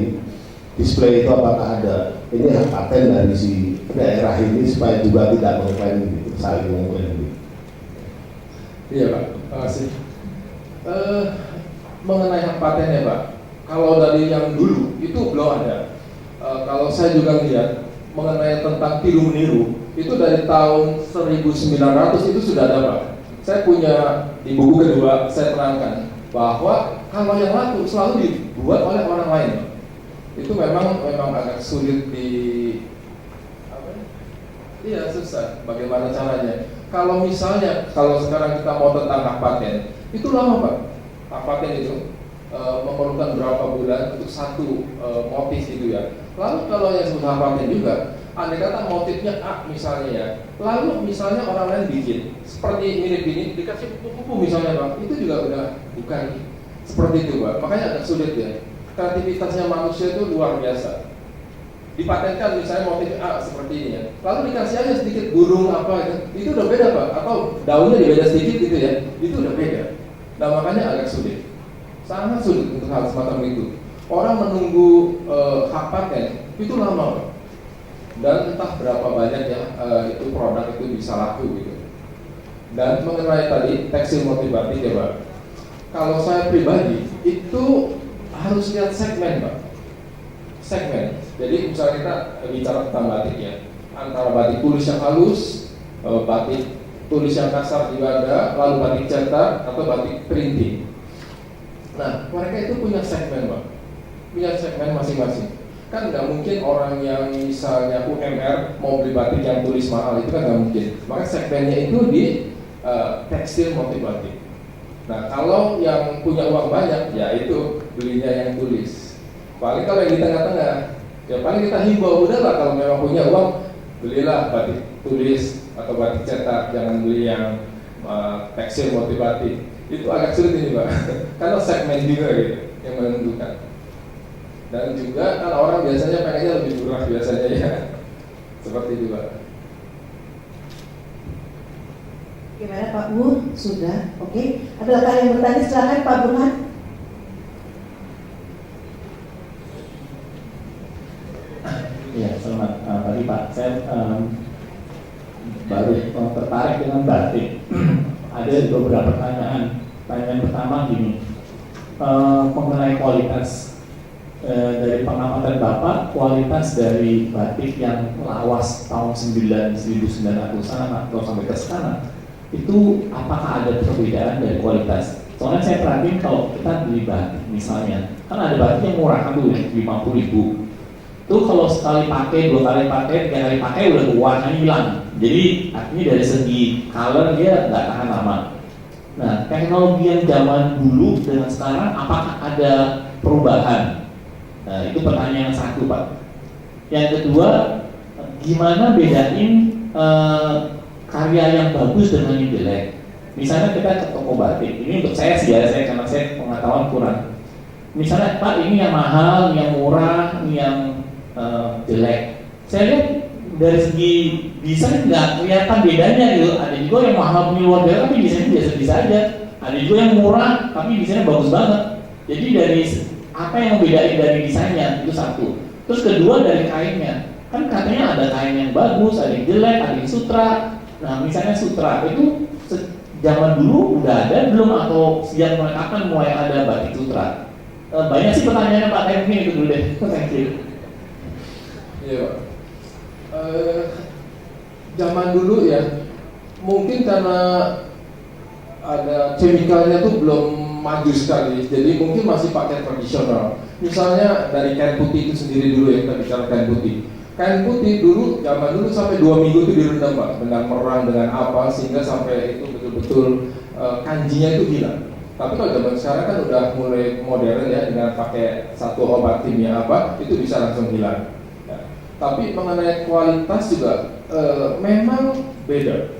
S9: display itu, apakah ada ini hak paten dari si daerah ini supaya juga tidak mengklaim gitu, saling mengklaim gitu.
S7: Iya Pak, terima kasih. Mengenai hak paten ya Pak, kalau dari yang dulu itu belum ada. Kalau saya juga lihat mengenai tentang tiru meniru itu dari tahun 1900 itu sudah ada Pak. Saya punya di buku kedua saya terangkan bahwa kalau yang laku selalu dibuat oleh orang lain. Itu memang agak sulit iya susah. Bagaimana caranya? Kalau misalnya kalau sekarang kita mau tentang hak paten itu lama Pak. Hak paten itu memerlukan berapa bulan untuk satu motif itu ya. Lalu kalau yang sudah paten juga, andai kata motifnya A misalnya ya, lalu misalnya orang lain bikin seperti mirip ini dikasih kupu-kupu misalnya Pak, itu juga udah bukan seperti itu Pak. Makanya agak sulit ya. Kreativitasnya manusia itu luar biasa. Dipatenkan misalnya motif A seperti ini ya, lalu dikasih aja sedikit burung apa itu udah beda Pak, atau daunnya dibeda sedikit gitu ya, itu udah beda. Nah makanya agak sulit. Sangat sulit untuk hal semacam itu. Orang menunggu hak paten itu lama, dan entah berapa banyak ya itu produk itu bisa laku gitu. Dan mengenai tadi tekstil motif batik ya Pak, kalau saya pribadi itu harus lihat segmen Pak, segmen. Jadi misalnya kita bicara tentang batik ya, antara batik tulis yang halus, batik tulis yang kasar juga ada, lalu batik cetak atau batik printing. Nah, mereka itu punya segmen Pak, punya segmen masing-masing. Kan nggak mungkin orang yang misalnya UMR mau beli batik yang tulis mahal, itu kan nggak mungkin. Maka segmennya itu di tekstil motif batik. Nah, kalau yang punya uang banyak, ya itu belinya yang tulis. Paling kalau yang di tengah-tengah, ya paling kita himbau, udahlah kalau memang punya uang, belilah batik tulis atau batik cetak, jangan beli yang tekstil motif batik. Itu agak sulit ini Pak, karena segmen juga gitu yang menentukan. Dan juga kan orang biasanya pengennya lebih murah biasanya ya, seperti itu Pak.
S6: Gimana Pak Bu? Sudah, oke. Ada rekan yang bertanya, silakan Pak Burhan.
S10: Ya, selamat pagi Pak. Saya baru tertarik dengan batik. Ada beberapa pertanyaan. Pertanyaan pertama gini, mengenai kualitas dari pengamatan Bapak, kualitas dari batik yang lawas tahun 1900-an atau sampai ke sekarang, itu apakah ada perbedaan dari kualitas? Soalnya saya perhatiin kalau kita beli batik misalnya, kan ada batik yang murah kan tuh 50.000. Itu kalau sekali pakai, 2 kali pakai, 3 kali pakai udah warna hilang. Jadi artinya dari segi color dia nggak tahan lama. Nah, teknologi yang zaman dulu dengan sekarang apakah ada perubahan? Nah, itu pertanyaan yang satu Pak. Yang kedua, gimana bedain karya yang bagus dengan yang jelek? Misalnya kita ke toko batik, ini untuk saya sih ya, karena saya pengetahuan kurang. Misalnya Pak, ini yang mahal, ini yang murah, ini yang jelek. Saya lihat dari segi desain nggak kelihatan bedanya gitu. Ada juga yang mahal punya luar biasa tapi desainnya biasa-biasa aja. Ada juga yang murah tapi desainnya bagus banget. Jadi dari apa yang membedain dari desainnya itu satu. Terus kedua dari kainnya. Kan katanya ada kain yang bagus, ada yang jelek, ada yang sutra. Nah misalnya sutra itu zaman dulu udah ada belum atau sejak kapan mulai ada batik sutra? Banyak sih pertanyaannya Pak, tapi itu dulu deh. Thank you.
S7: Iya, zaman dulu ya, mungkin karena ada chemicalnya tuh belum maju sekali, jadi mungkin masih pakai tradisional. Misalnya dari kain putih itu sendiri dulu ya, kita bicara kain putih. Kain putih dulu, zaman dulu sampai 2 minggu itu direndam Pak, dengan merang, dengan apa, sehingga sampai itu betul-betul kanjinya itu hilang. Tapi kalau zaman sekarang kan udah mulai modern ya, dengan pakai satu obat kimia apa, itu bisa langsung hilang. Tapi mengenai kualitas juga memang beda.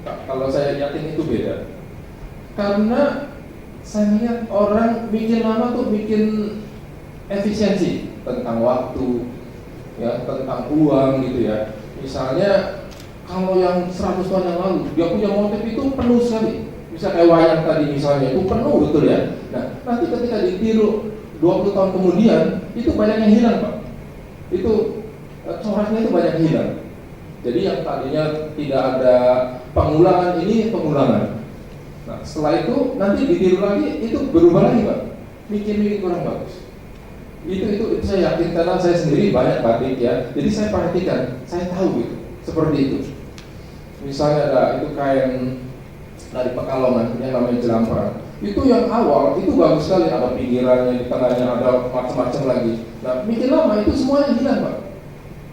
S7: Kalau saya yakin itu beda. Karena saya lihat orang bikin lama tuh bikin efisiensi tentang waktu, ya tentang uang gitu ya. Misalnya kalau yang 100 tahun yang lalu dia punya motif itu penuh sekali. Bisa kayak wayang tadi misalnya itu penuh betul ya. Nah nanti ketika ditiru 20 tahun kemudian itu banyak yang hilang Pak. Itu coraknya itu banyak yang hilang. Jadi yang tadinya tidak ada pengulangan ini pengulangan. Nah setelah itu nanti ditiru lagi itu berubah lagi Pak. Mikir-mikir kurang bagus. Itu saya yakin karena saya sendiri banyak batik ya. Jadi saya perhatikan, saya tahu gitu. Seperti itu. Misalnya ada itu kain dari Pekalongan yang namanya Jelampar. Itu yang awal itu bagus sekali, ada pinggirannya di tengahnya ada macam-macam lagi. Nah, mikir lama itu semuanya hilang Pak.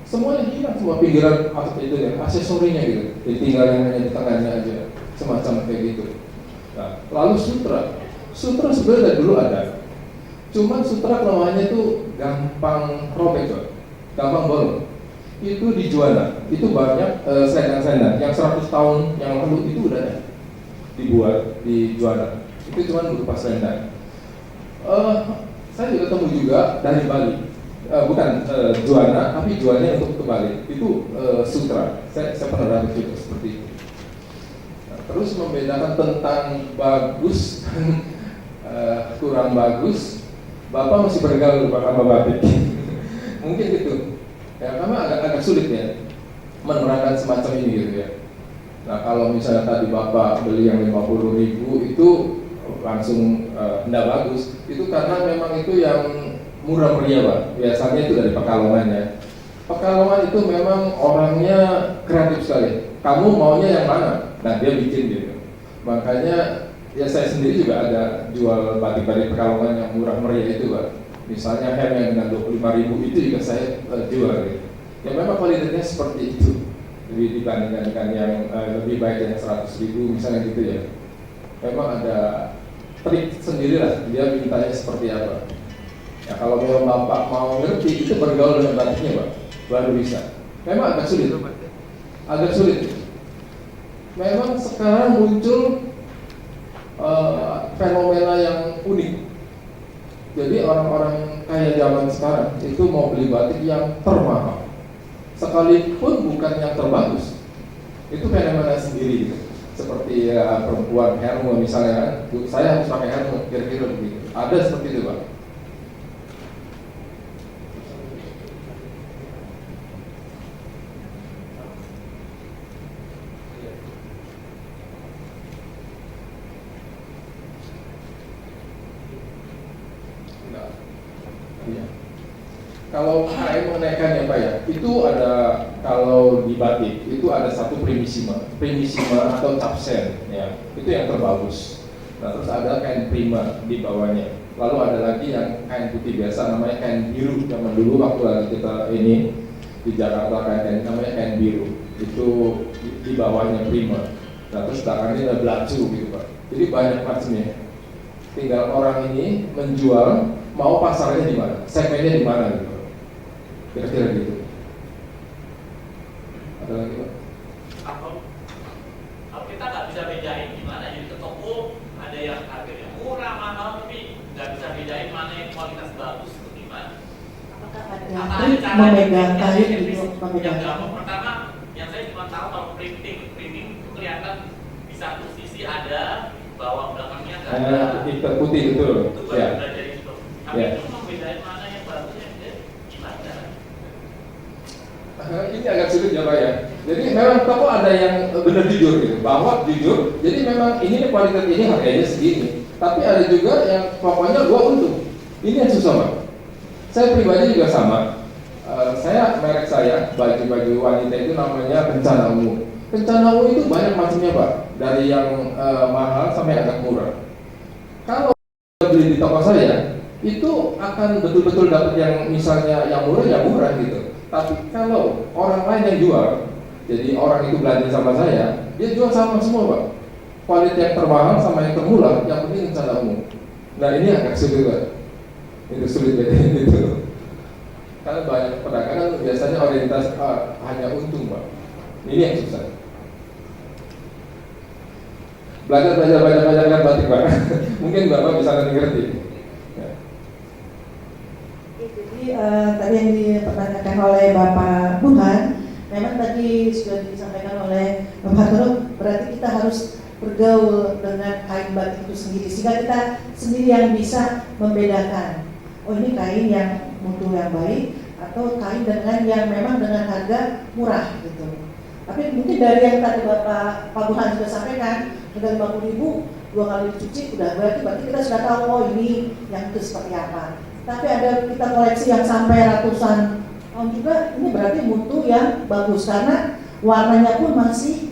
S7: Semuanya hilang, semua pinggiran atau itu ya, aksesorinya gitu. Jadi tinggal yang hanya di tengahnya aja, semacam kayak gitu. Nah, lalu sutra sebenarnya dari dulu ada. Cuman sutra kelemahannya itu gampang robek Pak, gampang bolong. Itu di Juanda, itu banyak selendang-selendang yang 100 tahun yang lalu itu udah ada dibuat di Juanda. Itu cuma berupa selendang. Saya juga ketemu juga dari Bali, bukan Juanda, tapi Juanda untuk ke Bali. Itu sutra. Saya pernah dapat juga seperti itu. Nah, terus membedakan tentang bagus kurang bagus. Bapak masih bergaul sama batik. Mungkin gitu. Ya, karena agak sulit ya menerangkan semacam ini gitu ya. Nah kalau misalnya tadi Bapak beli yang 50.000 itu langsung tidak bagus. Itu karena memang itu yang murah meriah Pak. Biasanya itu dari Pekalongan ya. Pekalongan itu memang orangnya kreatif sekali. Kamu maunya yang mana? Nah dia bikin gitu. Makanya ya saya sendiri juga ada jual batik-batik Pekalongan yang murah meriah itu Pak. Misalnya hem yang dengan 25.000 itu juga saya jual gitu. Ya memang kualitasnya seperti itu. Jadi dibandingkan yang lebih baik yang 100.000 misalnya gitu ya. Memang ada trik sendiri lah dia mintanya seperti apa. Ya kalau memang Bapak mau ngerti itu bergaul dengan batiknya Pak, baru bisa. Memang agak sulit. Agak sulit. Memang sekarang muncul fenomena yang unik. Jadi orang-orang kaya zaman sekarang itu mau beli batik yang termahal, sekalipun bukan yang terbagus. Itu fenomena sendiri gitu. Seperti perempuan Hermo misalnya, saya harus pakai Hermo, kira-kira begitu. Ada seperti itu Pak. Kalau KM menaikkannya Pak ya, itu ada kalau di batik itu ada satu primissima atau capsen ya, itu yang terbagus. Nah terus ada kain prima di bawahnya. Lalu ada lagi yang kain putih biasa namanya kain biru. Zaman dulu waktu kita ini di Jakarta kain namanya kain biru. Itu di bawahnya prima. Nah terus belakangnya ada belacu gitu Pak. Jadi banyak macamnya. Tinggal orang ini menjual mau pasarnya di mana, segmennya di mana gitu. Kira-kira gitu. Ada lagi Pak?
S11: Kalau kita nggak bisa bedain gimana, jadi ke toko ada yang harganya murah, mahal, tapi nggak bisa bedain mana yang kualitas bagus itu gimana?
S6: Apakah ada
S11: trik
S6: membedakan
S11: yang gampang? Pertama, yang saya cuma tahu kalau printing itu kelihatan di satu sisi ada, bawah belakangnya nggak ada.
S7: Hitam putih betul.
S11: Itu baru belajar itu. Tapi itu membedain mana yang bagusnya gimana?
S7: Ini agak sulit ya Pak ya. Jadi memang toko ada yang benar jujur gitu, bahwa jujur. Jadi memang ini kualitas ini harganya segini. Tapi ada juga yang pokoknya gua untung. Ini yang susah Pak. Saya pribadi juga sama. Merek saya baju-baju wanita itu namanya Kencana Ungu. Kencana Ungu itu banyak macamnya Pak. Dari yang mahal sampai agak murah. Kalau beli di toko saya, itu akan betul-betul dapat yang misalnya yang murah gitu. Tapi kalau orang lain yang jual, jadi orang itu belanja sama saya, dia jual sama semua Pak. Kualitas yang termahal sama yang termurah, yang penting Kencana Ungu. Nah ini agak sulit Pak. Itu sulit gitu. Karena banyak pedagang kan biasanya orientasi hanya untung Pak. Ini yang susah. Belajar batik Pak. Mungkin Bapak bisa ngerti.
S6: Jadi tadi yang dipertanyakan oleh Bapak Burhan, memang tadi sudah disampaikan oleh Bapak Hartono, berarti kita harus bergaul dengan kain batik itu sendiri, sehingga kita sendiri yang bisa membedakan, oh ini kain yang mutu yang baik atau kain dengan yang memang dengan harga murah gitu. Tapi mungkin dari yang tadi Pak Burhan sudah sampaikan, harga 50.000 2 kali dicuci udah berarti kita sudah tahu, oh ini yang itu seperti apa. Tapi ada kita koleksi yang sampai ratusan tahun juga, ini berarti mutu yang bagus karena warnanya pun masih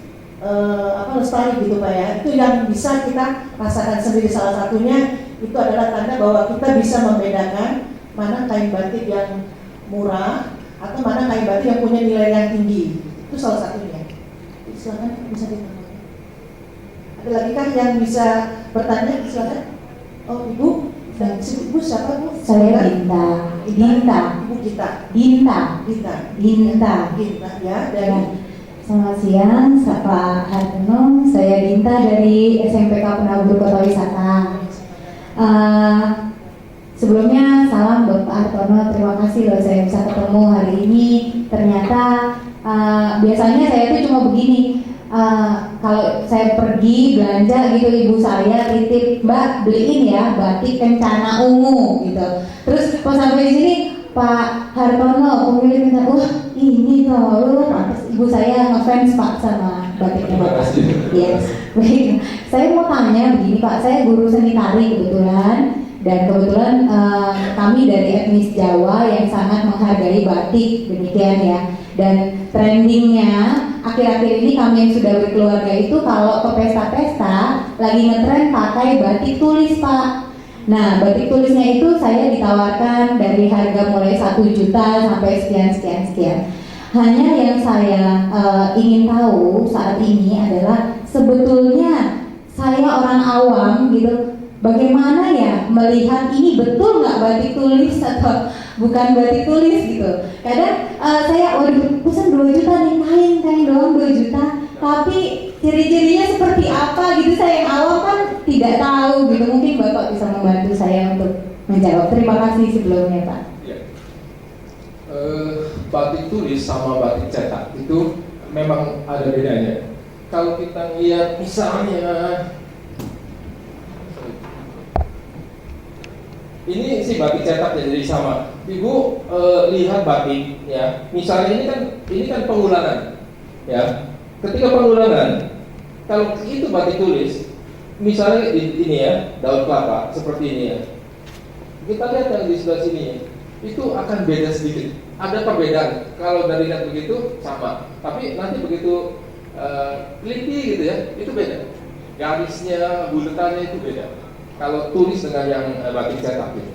S6: lestari gitu Pak ya. Itu yang bisa kita rasakan sendiri. Salah satunya itu adalah tanda bahwa kita bisa membedakan mana kain batik yang murah atau mana kain batik yang punya nilai yang tinggi. Itu salah satunya. Silakan bisa ditanya. Ada lagi kan yang bisa bertanya? Silakan. Oh Ibu, dan Ibu siapa Bu?
S12: Saya Dinta.
S6: Ibu Gita. Dinta ya dari.
S12: Selamat siang, Pak Hartono. Saya Dinta dari SMPK Penabur Kota Wisata. Sebelumnya salam buat Pak Hartono. Terima kasih loh saya bisa ketemu hari ini. Ternyata biasanya saya tuh cuma begini. Kalau saya pergi belanja gitu, ibu saya titip, Mbak beliin ya batik kencana ungu gitu. Terus pas sampai di sini Pak Hartono pemilik minta, wah ini tuh pantas ibu saya ngefans Pak sama batiknya Bapak. Yes. Baik. Saya mau tanya begini Pak, saya guru seni tari kebetulan. Dan kebetulan kami dari etnis Jawa yang sangat menghargai batik, demikian ya. Dan trendingnya akhir-akhir ini kami yang sudah berkeluarga itu kalau ke pesta-pesta lagi ngetren pakai batik tulis Pak. Nah batik tulisnya itu saya ditawarkan dari harga mulai 1 juta sampai sekian. Hanya yang saya ingin tahu saat ini adalah sebetulnya saya orang awam gitu, bagaimana ya melihat ini betul nggak batik tulis atau bukan batik tulis gitu. Kadang saya waduh pesan 2 juta nih, kain doang 2 juta, tapi ciri-cirinya seperti apa gitu saya yang awam kan tidak tahu gitu. Mungkin Bapak bisa membantu saya untuk menjawab. Terima kasih sebelumnya Pak.
S7: Ya. Batik tulis sama batik cetak itu memang ada bedanya. Kalau kita lihat misalnya ini si batik cetak jadi sama. Ibu lihat batik ya. Misalnya ini kan pengulangan. Ya. Ketika pengulangan, kalau itu batik tulis, misalnya ini ya, daun kelapa seperti ini ya. Kita lihat yang di sebelah sini ya, itu akan beda sedikit. Ada perbedaan. Kalau dari lihat begitu sama, tapi nanti begitu teliti gitu ya, itu beda. Garisnya, bulatannya itu beda. Kalau tulis dengan yang batik cetak gitu.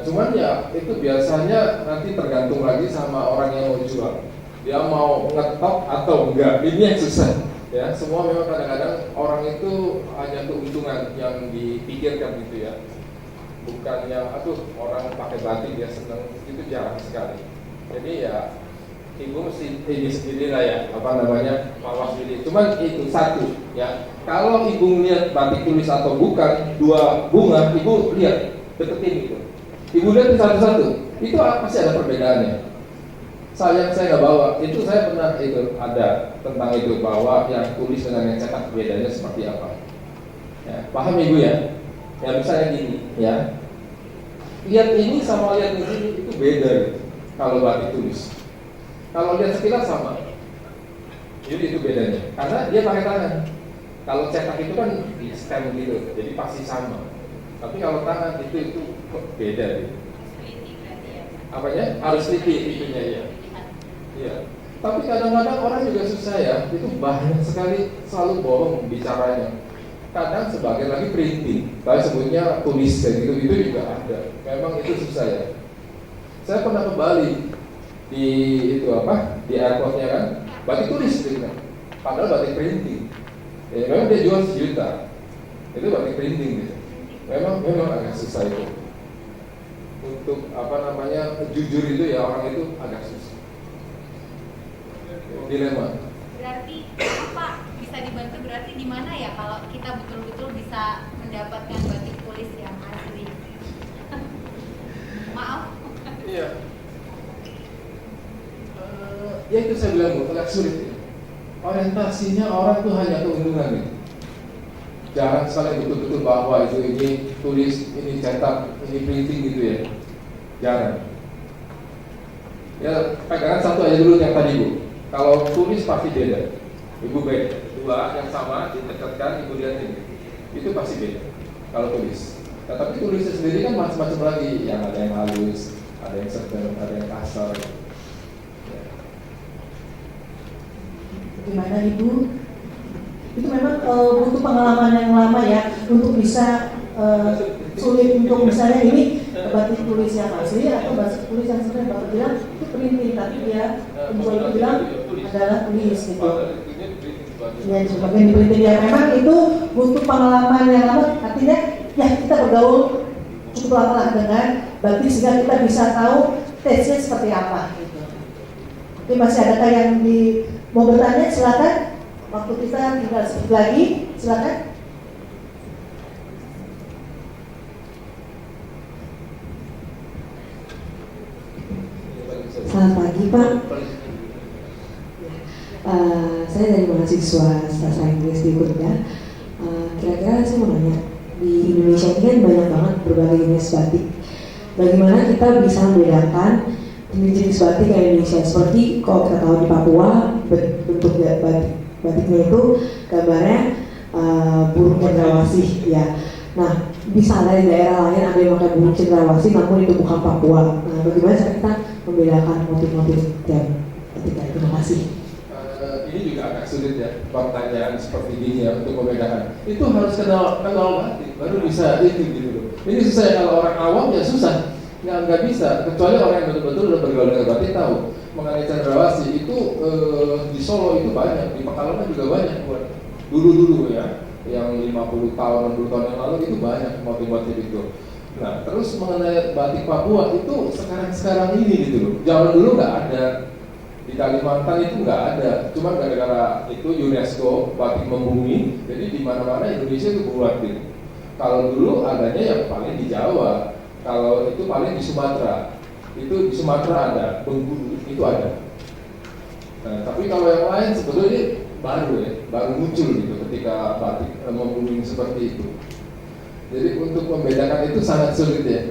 S7: Cuman ya itu biasanya nanti tergantung lagi sama orang yang mau jual. Dia mau ngetok atau enggak. Ini yang susah. Ya, semua memang kadang-kadang orang itu hanya keuntungan yang dipikirkan gitu ya. Bukan yang orang pakai batik dia senang, itu jarang sekali. Jadi ya ibu mesti ini sendiri lah ya, mawas diri. Cuman itu satu ya. Kalau ibu lihat batik tulis atau bukan, 2 bunga, ibu lihat deketin itu. Ibu lihat satu-satu, itu pasti ada perbedaannya. Saya nggak bawa, itu saya pernah itu ada tentang itu bahwa yang tulis dengan yang cetak bedanya seperti apa. Ya, paham ibu ya? Ya misalnya gini ya, lihat ini sama lihat ini itu beda gitu. Kalau batik tulis, kalau lihat sekilas sama, jadi itu bedanya. Karena dia pakai tangan. Kalau cetak itu kan di stem gitu, jadi pasti sama. Tapi kalau tangan itu beda gitu. Apanya? Harus teliti itunya ya. Iya. Tapi kadang-kadang orang juga susah ya, itu banyak sekali selalu bohong bicaranya. Kadang sebagai lagi printing, saya sebutnya tulis kayak gitu juga ada. Memang itu susah ya. Saya pernah ke Bali di itu di airportnya kan, batik tulis gitu. Padahal batik printing. Ya, memang dia jual 1 juta. Itu batik printing gitu. Memang agak susah itu. Untuk jujur itu ya orang itu agak susah. Dilema.
S13: Berarti Pak bisa dibantu berarti di mana ya kalau kita betul-betul bisa mendapatkan batik tulis yang asli? Maaf.
S7: Iya. Ya itu saya bilang Bu, agak sulit ya. Orientasinya orang tuh hanya keuntungan gitu. Jarang sekali betul-betul bahwa itu ini tulis, ini cetak, ini printing gitu ya. Jarang. Ya pegangan satu aja dulu yang tadi Bu. Kalau tulis pasti beda. Ibu beda. Dua yang sama ditekatkan, ibu lihat ini. Itu pasti beda. Kalau tulis. Nah, tapi tulisnya sendiri kan macam-macam lagi. Yang ada yang halus, ada yang sedang, ada yang kasar.
S6: Gimana Ibu? Itu memang butuh pengalaman yang lama ya untuk bisa sulit untuk misalnya ini batik tulis yang asli atau batik tulis yang sebenarnya Bapak bilang itu printing, tapi dia penjual itu bilang adalah tulis gitu. Ya sebagian printing ya memang itu butuh pengalaman yang lama. Artinya ya kita bergaul cukup lama lah dengan batik sehingga kita bisa tahu tesnya seperti apa gitu. Oke, masih adakah yang mau bertanya? Silakan. Waktu kita tinggal sedikit lagi, silakan.
S14: Selamat pagi Pak. Saya dari mahasiswa sastra Inggris di Kuningan. Kira-kira saya mau nanya, di Indonesia ini kan banyak banget berbagai jenis batik. Bagaimana kita bisa membedakan jenis batik yang Indonesia? Seperti kalau kita tahu di Papua bentuk batiknya itu gambarnya burung cendrawasih ya. Nah, bisa ada di daerah lain ada yang pakai burung cendrawasih namun itu bukan Papua. Nah, bagaimana cara kita membedakan motif-motif tiap batik? Terima kasih.
S7: Ini juga agak sulit ya, pertanyaan seperti ini ya untuk membedakan. Itu harus kenal batik, baru bisa itu gitu loh. Ini susah ya, kalau orang awam ya susah, nggak bisa. Kecuali orang yang betul-betul udah bergaul dengan batik tahu. Mengenai cendrawasih itu di Solo itu banyak, di Pekalongan juga banyak buat dulu ya, yang 50 tahun, 60 tahun yang lalu itu banyak motif-motif itu. Nah, terus mengenai batik Papua itu sekarang ini gitu loh. Zaman dulu nggak ada. Di Kalimantan itu nggak ada, cuma gara-gara itu UNESCO batik membumi, jadi di mana-mana Indonesia itu buat gitu. Kalau dulu adanya yang paling di Jawa, kalau itu paling di Sumatera. Itu di Sumatera ada, Bengkulu itu ada. Nah, tapi kalau yang lain sebetulnya baru muncul gitu ketika batik membumi seperti itu. Jadi untuk membedakan itu sangat sulit ya.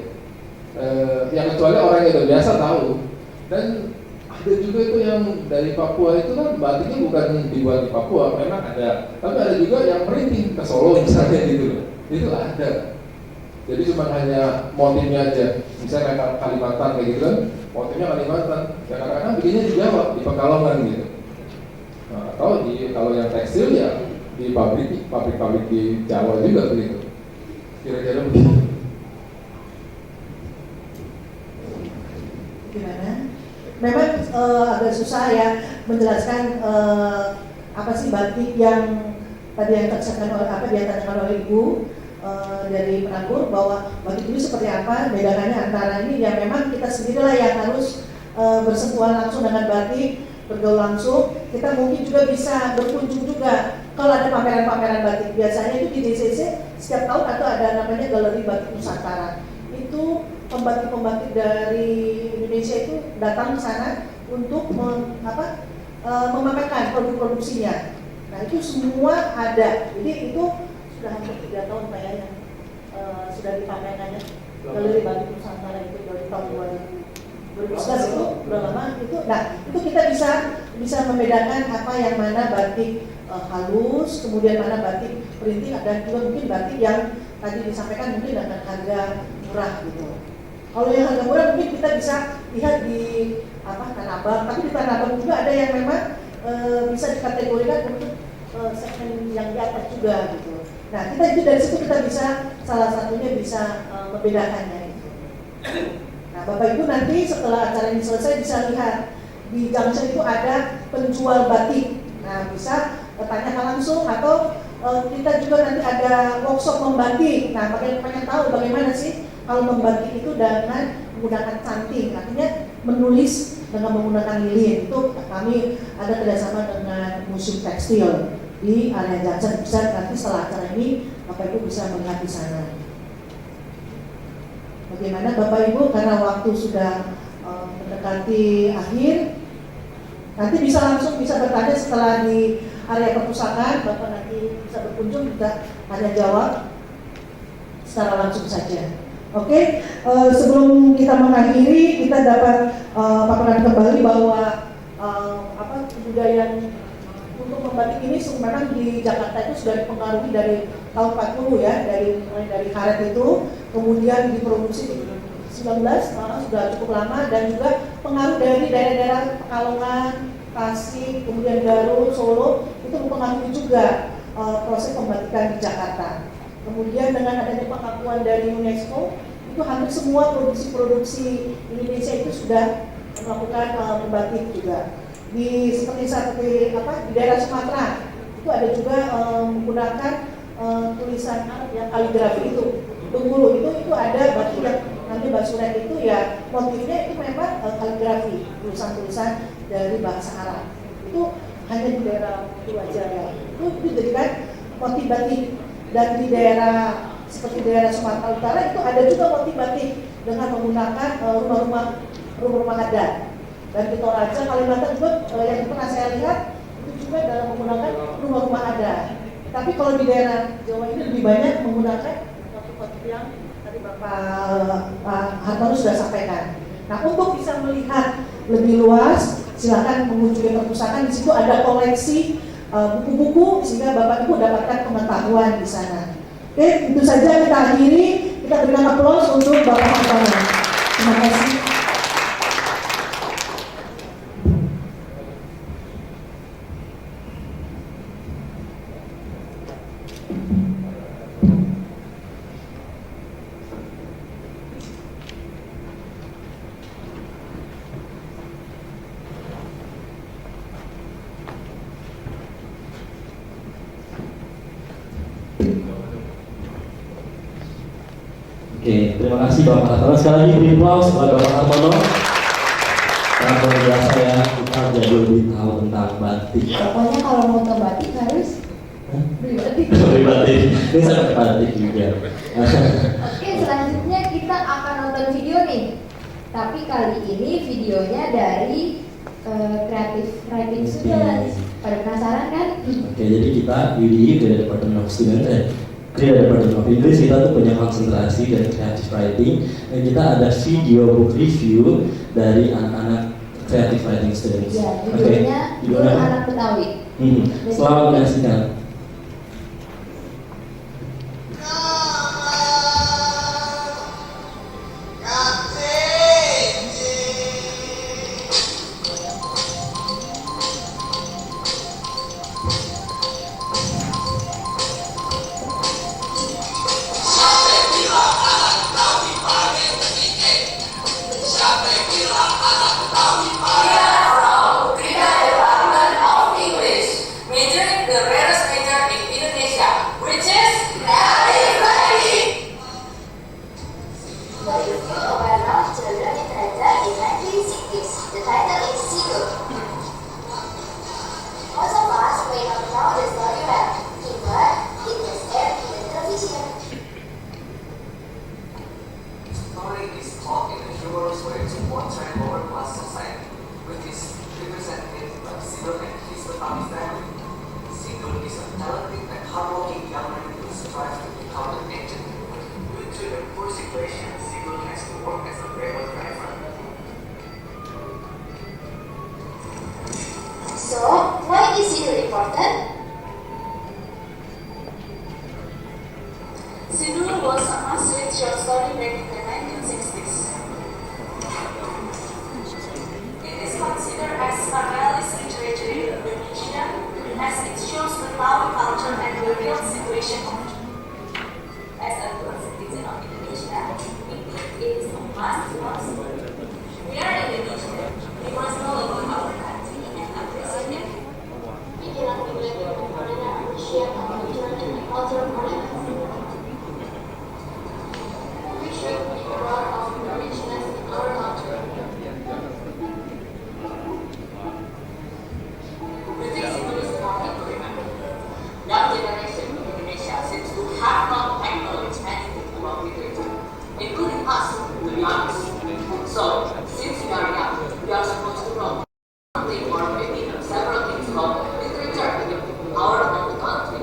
S7: Yang kecuali orang yang udah biasa tahu. Dan ada juga itu yang dari Papua itu kan batiknya bukan dibuat di Papua, memang ada. Tapi ada juga yang printing ke Solo misalnya gitu. Itu ada. Jadi cuma hanya motifnya aja. Misalnya kayak Kalimantan kayak gitu kan, motifnya Kalimantan. Ya kadang-kadang bikinnya di Jawa, di Pekalongan gitu. Nah, atau kalau yang tekstil ya di pabrik di Jawa juga begitu. Kira-kira begitu.
S6: Gimana? Memang agak susah ya menjelaskan apa sih batik yang tadi yang ditanyakan oleh Ibu dari Penanggur, bahwa batik ini seperti apa, bedakannya antara ini ya memang kita sendirilah yang harus bersentuhan langsung dengan batik, bergaul langsung. Kita mungkin juga bisa berkunjung juga kalau ada pameran-pameran batik. Biasanya itu di DCC setiap tahun atau ada namanya Galeri Batik Nusantara. Itu pembatik-pembatik dari Indonesia itu datang ke sana untuk memamerkan produk-produksinya. Nah itu semua ada. Jadi itu sudah hampir 3 tahun Pak ya yang sudah dipamerkannya. Galeri Batik Nusantara itu dari tahun 2011 itu udah lama itu. Nah itu kita bisa membedakan apa yang mana batik halus, kemudian mana batik printing, dan juga mungkin batik yang tadi disampaikan mungkin dengan harga murah gitu. Kalau yang harga murah mungkin kita bisa lihat di Tanah Abang, tapi di Tanah Abang juga ada yang memang bisa dikategorikan untuk segmen yang di atas juga gitu. Nah kita itu dari situ kita bisa salah satunya bisa membedakannya gitu. Nah Bapak Ibu nanti setelah acara ini selesai bisa lihat di junction itu ada penjual batik. Nah bisa tanyakan langsung atau kita juga nanti ada workshop membatik. Nah pengen tahu bagaimana sih kalau membatik itu dengan menggunakan canting, artinya menulis dengan menggunakan lilin. Itu kami ada kerjasama dengan Museum Tekstil di area Junction. Bisa nanti setelah acara ini Bapak Ibu bisa melihat di sana. Bagaimana Bapak Ibu, karena waktu sudah mendekati akhir. Nanti bisa bertanya setelah di area perpustakaan, Bapak nanti bisa berkunjung, bisa tanya jawab secara langsung saja. Oke, sebelum kita mengakhiri, kita dapat paparan kembali bahwa kebudayaan untuk membatik ini memang di Jakarta itu sudah dipengaruhi dari tahun 40 ya, mulai dari karet itu, kemudian diproduksi di 19 sudah cukup lama, dan juga pengaruh dari daerah-daerah Pekalongan, Tasik, kemudian Garut, Solo itu mempengaruhi juga proses pembatikan di Jakarta. Kemudian dengan adanya pengakuan dari UNESCO, itu hampir semua produksi-produksi Indonesia itu sudah melakukan membatik juga. Seperti di daerah Sumatera itu ada juga menggunakan tulisan yang kaligrafi itu. Bengkulu itu ada batik yang nanti basuran itu ya motifnya itu memang kaligrafi, tulisan-tulisan dari bahasa Arab. Itu hanya di daerah itu aja ya. Itu dijadikan motif batik. Dan di daerah seperti daerah Sumatera Utara itu ada juga motif batik dengan menggunakan rumah-rumah adat. Dan di Toraja, Kalimantan juga yang pernah saya lihat itu juga dalam menggunakan rumah-rumah adat. Tapi kalau di daerah Jawa ini lebih banyak menggunakan motif-motif yang tadi Bapak Hartono sudah sampaikan. Nah, untuk bisa melihat lebih luas, silakan mengunjungi perpustakaan. Di situ ada koleksi buku-buku sehingga Bapak Ibu dapatkan pengetahuan di sana. Oke, itu saja kita akhiri. Kita berikan aplaus untuk Bapak Hartono. Terima kasih.
S1: Oke, terima kasih Bapak Hartono. Sekali lagi beri aplaus kepada Bapak Hartono. Sangat luar biasa ya, kita jadi lebih tahu tentang batik.
S2: Pokoknya kalau mau ke batik harus beli batik.
S1: Beli batik, ini saya pakai batik juga.
S2: Oke, selanjutnya kita akan nonton video nih. Tapi kali ini videonya dari Creative Writing Students. Pada penasaran kan?
S1: Oke, jadi kita UDI dari Department of Students, dari Department of English, kita tuh punya konsentrasi dari Creative Writing, dan kita ada video book review dari anak-anak Creative Writing Students.
S2: Ya, judulnya Guru Anak Betawi.
S1: Selamat menyaksikan.
S15: So, why is Sidul important? Sidul was a mass-hit short story back in the 1960s. It is considered as a realist literature in Indonesia, as it shows the Betawi culture and the real situation. As a good citizen of Indonesia, we think it is a must to us. We are Indonesian. We must know about our country and appreciate it. We cannot neglect Something more maybe several things called literature, the power of the country.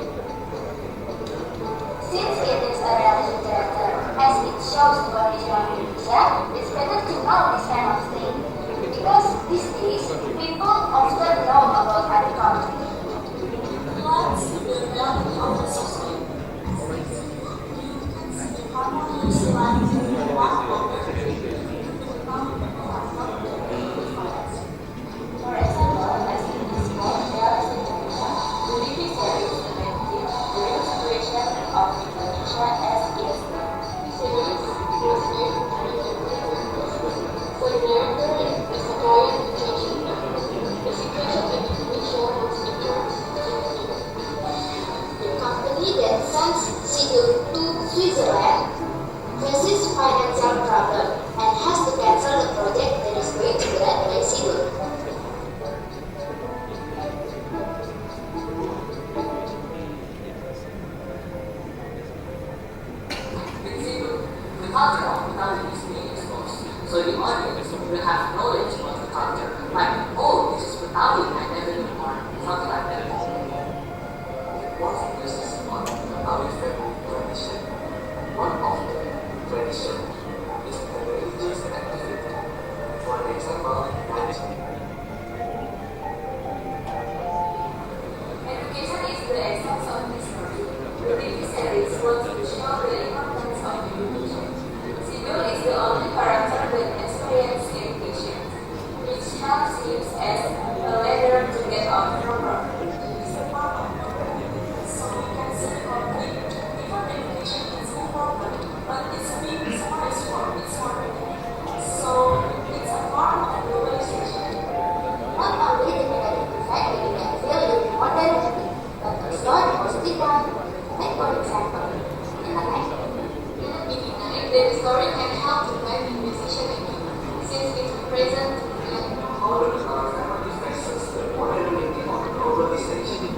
S16: Since it is a reality character, as it shows what is wrong in Indonesia, it's better to know this kind of thing. Because these days, people often know about our country.
S15: What's the reality of the society? Harmony is one of
S16: For example, as in this book, Reality Indonesia, the TV series depicted the real situation of Indonesia as it is now. Series was made for the narrator is a very changing. The situation in Indonesia was different. The company that sends Sidul to Switzerland faces financial problem and has to cancel the project that is going to be led by Sidul.
S15: the culture of the country is being exposed. So the audience will have knowledge of the culture. Like, oh, this is Betawi, I never knew more. Something like that.
S17: What is this one Betawi family tradition? One of the tradition is the religious activity. For example,
S16: Education is the essence of history. The TV series wants to show the importance of education. Sidul is the only character with experience in education, which helps him as a ladder to get on proper.
S15: So we can see the conflict. Even education is important, but it's being transformed. It's more. So it's a form of globalization.
S16: Not only the negative effect that you can feel in modernity, but also the positive one. Like for example, in the night. The story can help to guide the decision-making, since it's present in
S17: how the family faces the modernity of globalization.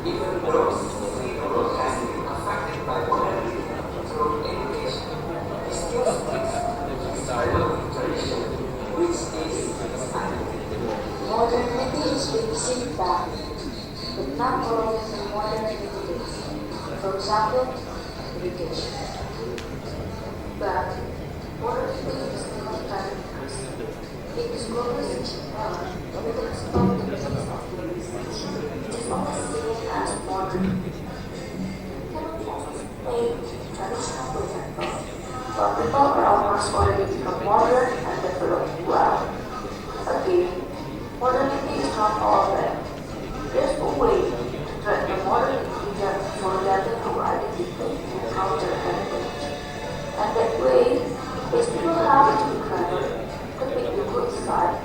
S17: Even those who has been affected by modernity through education, he still sticks to his family tradition, which is his identity.
S16: modernity is being seen back, but not all of the modernity is. For example, education. But modernity is not very increasing. In this globalization era, we can stop the business of globalization, which is often seen as modern.
S15: Take traditional example. But people around us already become modern and developed well. Again, modernity is not all bad. There's a way to track the modern India for gathering our identity and culture heritage. And that way is people have to be clever to pick the good side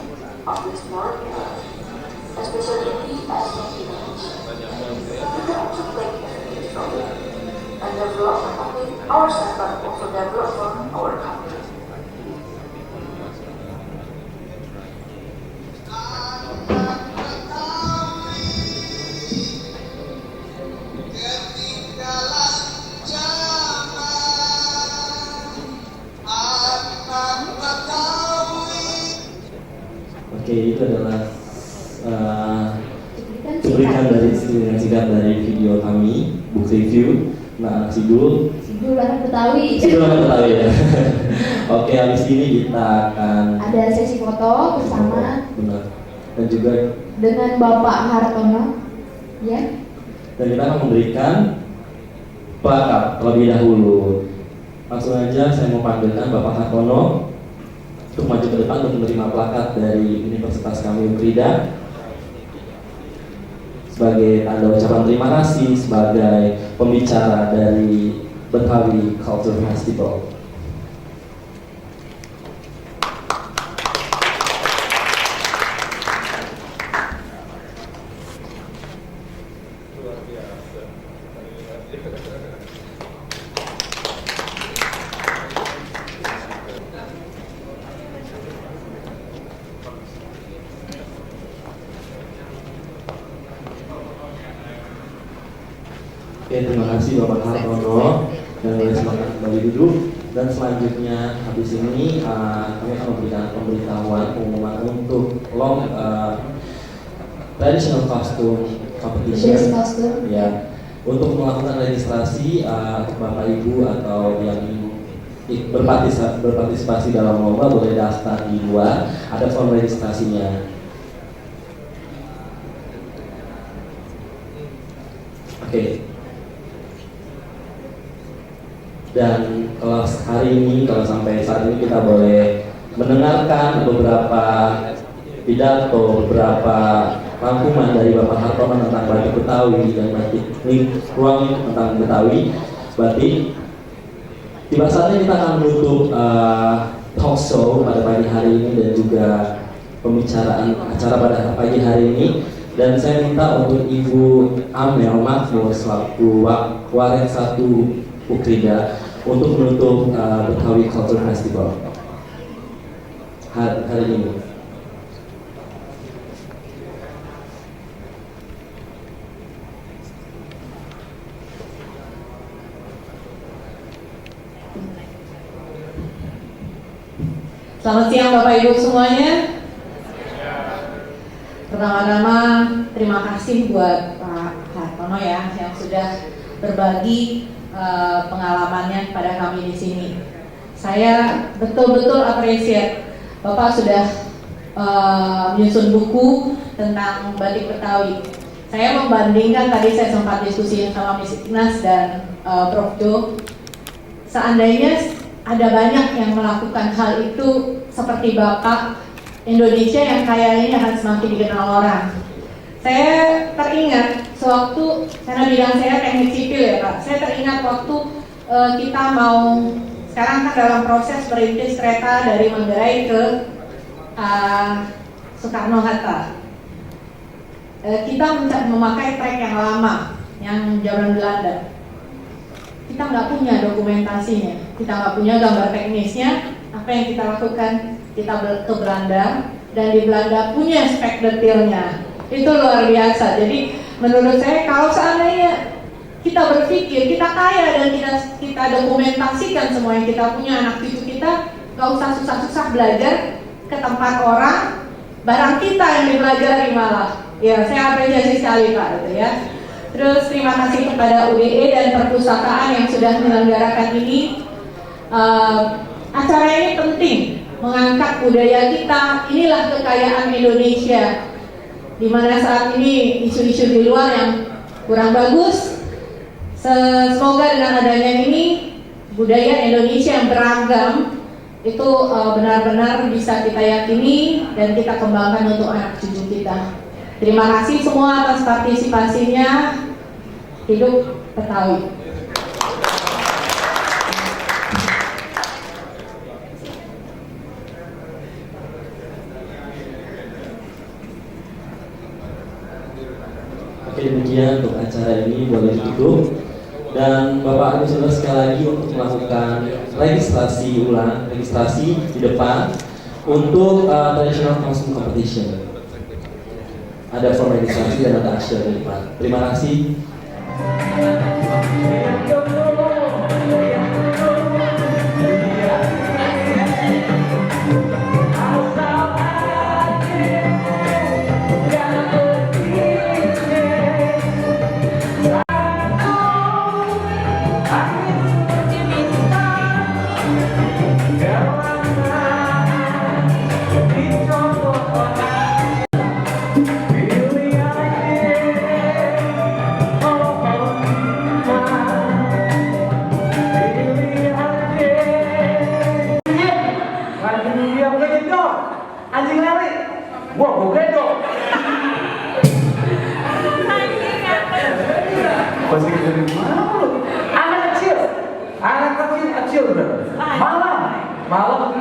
S15: of this modern era, especially we as young generation. We can also take advantage from it and develop not only ourselves but also develop our country.
S1: Oke, itu adalah cuplikan dari singkat dari video kami, book review. Nah, Sidul
S2: Anak Betawi.
S1: Sidul anak Betawi ya. Oke, habis ini kita akan
S2: Ada sesi foto bersama
S1: benar dan juga
S2: dengan Bapak Hartono, ya.
S1: dan kita akan memberikan plakat terlebih dahulu. Langsung aja saya mau panggilkan Bapak Hartono untuk maju ke depan untuk menerima plakat dari Universitas kami Unrida sebagai tanda ucapan terima kasih sebagai pembicara dari Betawi Culture Festival. Oke, terima kasih Bapak Hartono dan boleh silakan kembali duduk. Dan selanjutnya habis ini kami akan memberikan pemberitahuan pengumuman untuk long traditional costume competition. Ya, untuk melakukan registrasi Bapak Ibu atau yang berpartisipasi dalam lomba boleh daftar di luar, ada form registrasinya. Oke. Dan kelas hari ini, kalau sampai saat ini kita boleh mendengarkan beberapa pidato, beberapa rangkuman dari Bapak Hartono tentang batik Betawi dan batik ruang tentang Betawi batik. Tiba saatnya kita akan menutup talk show pada pagi hari ini dan juga pembicaraan acara pada pagi hari ini. Dan saya minta untuk Ibu Amel Makmur selaku Waret 1 Ukrida untuk menutup Betawi Culture Festival hari ini.
S8: Selamat siang Bapak Ibu semuanya. Pertama-tama terima kasih buat Pak Hartono ya yang sudah berbagi pengalamannya kepada kami di sini. Saya betul-betul appreciate Bapak sudah menyusun buku tentang batik Betawi. Saya membandingkan, tadi saya sempat diskusi sama Miss Ignas dan Prof Jo. Seandainya ada banyak yang melakukan hal itu seperti Bapak, Indonesia yang kaya ini akan semakin dikenal orang. Saya teringat sewaktu, karena bidang saya teknik sipil ya Pak, saya teringat waktu kita mau, sekarang kan dalam proses merintis kereta dari Manggarai ke Soekarno-Hatta. Kita memakai trek yang lama, yang zaman Belanda. Kita nggak punya dokumentasinya, kita nggak punya gambar teknisnya. Apa yang kita lakukan? Kita ke Belanda, dan di Belanda punya spek detailnya. Itu luar biasa. Jadi menurut saya kalau seandainya kita berpikir kita kaya dan kita dokumentasikan semua yang kita punya, anak cucu kita nggak usah susah-susah belajar ke tempat orang, barang kita yang dipelajari malah. Ya, saya apresiasi sekali Pak itu ya. Terus terima kasih kepada UDE dan perpustakaan yang sudah menyelenggarakan ini. Acara ini penting, mengangkat budaya kita. Inilah kekayaan Indonesia, di mana saat ini isu-isu di luar yang kurang bagus. Semoga dengan adanya ini budaya Indonesia yang beragam itu benar-benar bisa kita yakini dan kita kembangkan untuk anak cucu kita. Terima kasih semua atas partisipasinya. Hidup Betawi.
S1: Oke, demikian untuk acara ini boleh ditutup. Dan Bapak Ibu Saudara sekali lagi untuk melakukan registrasi di depan untuk traditional costume competition. Ada form registrasi dan ada asyik di depan. Terima kasih.
S18: Anjing lari, gua gendong. Pasti dari mana lu? Anak kecil udah. Malam,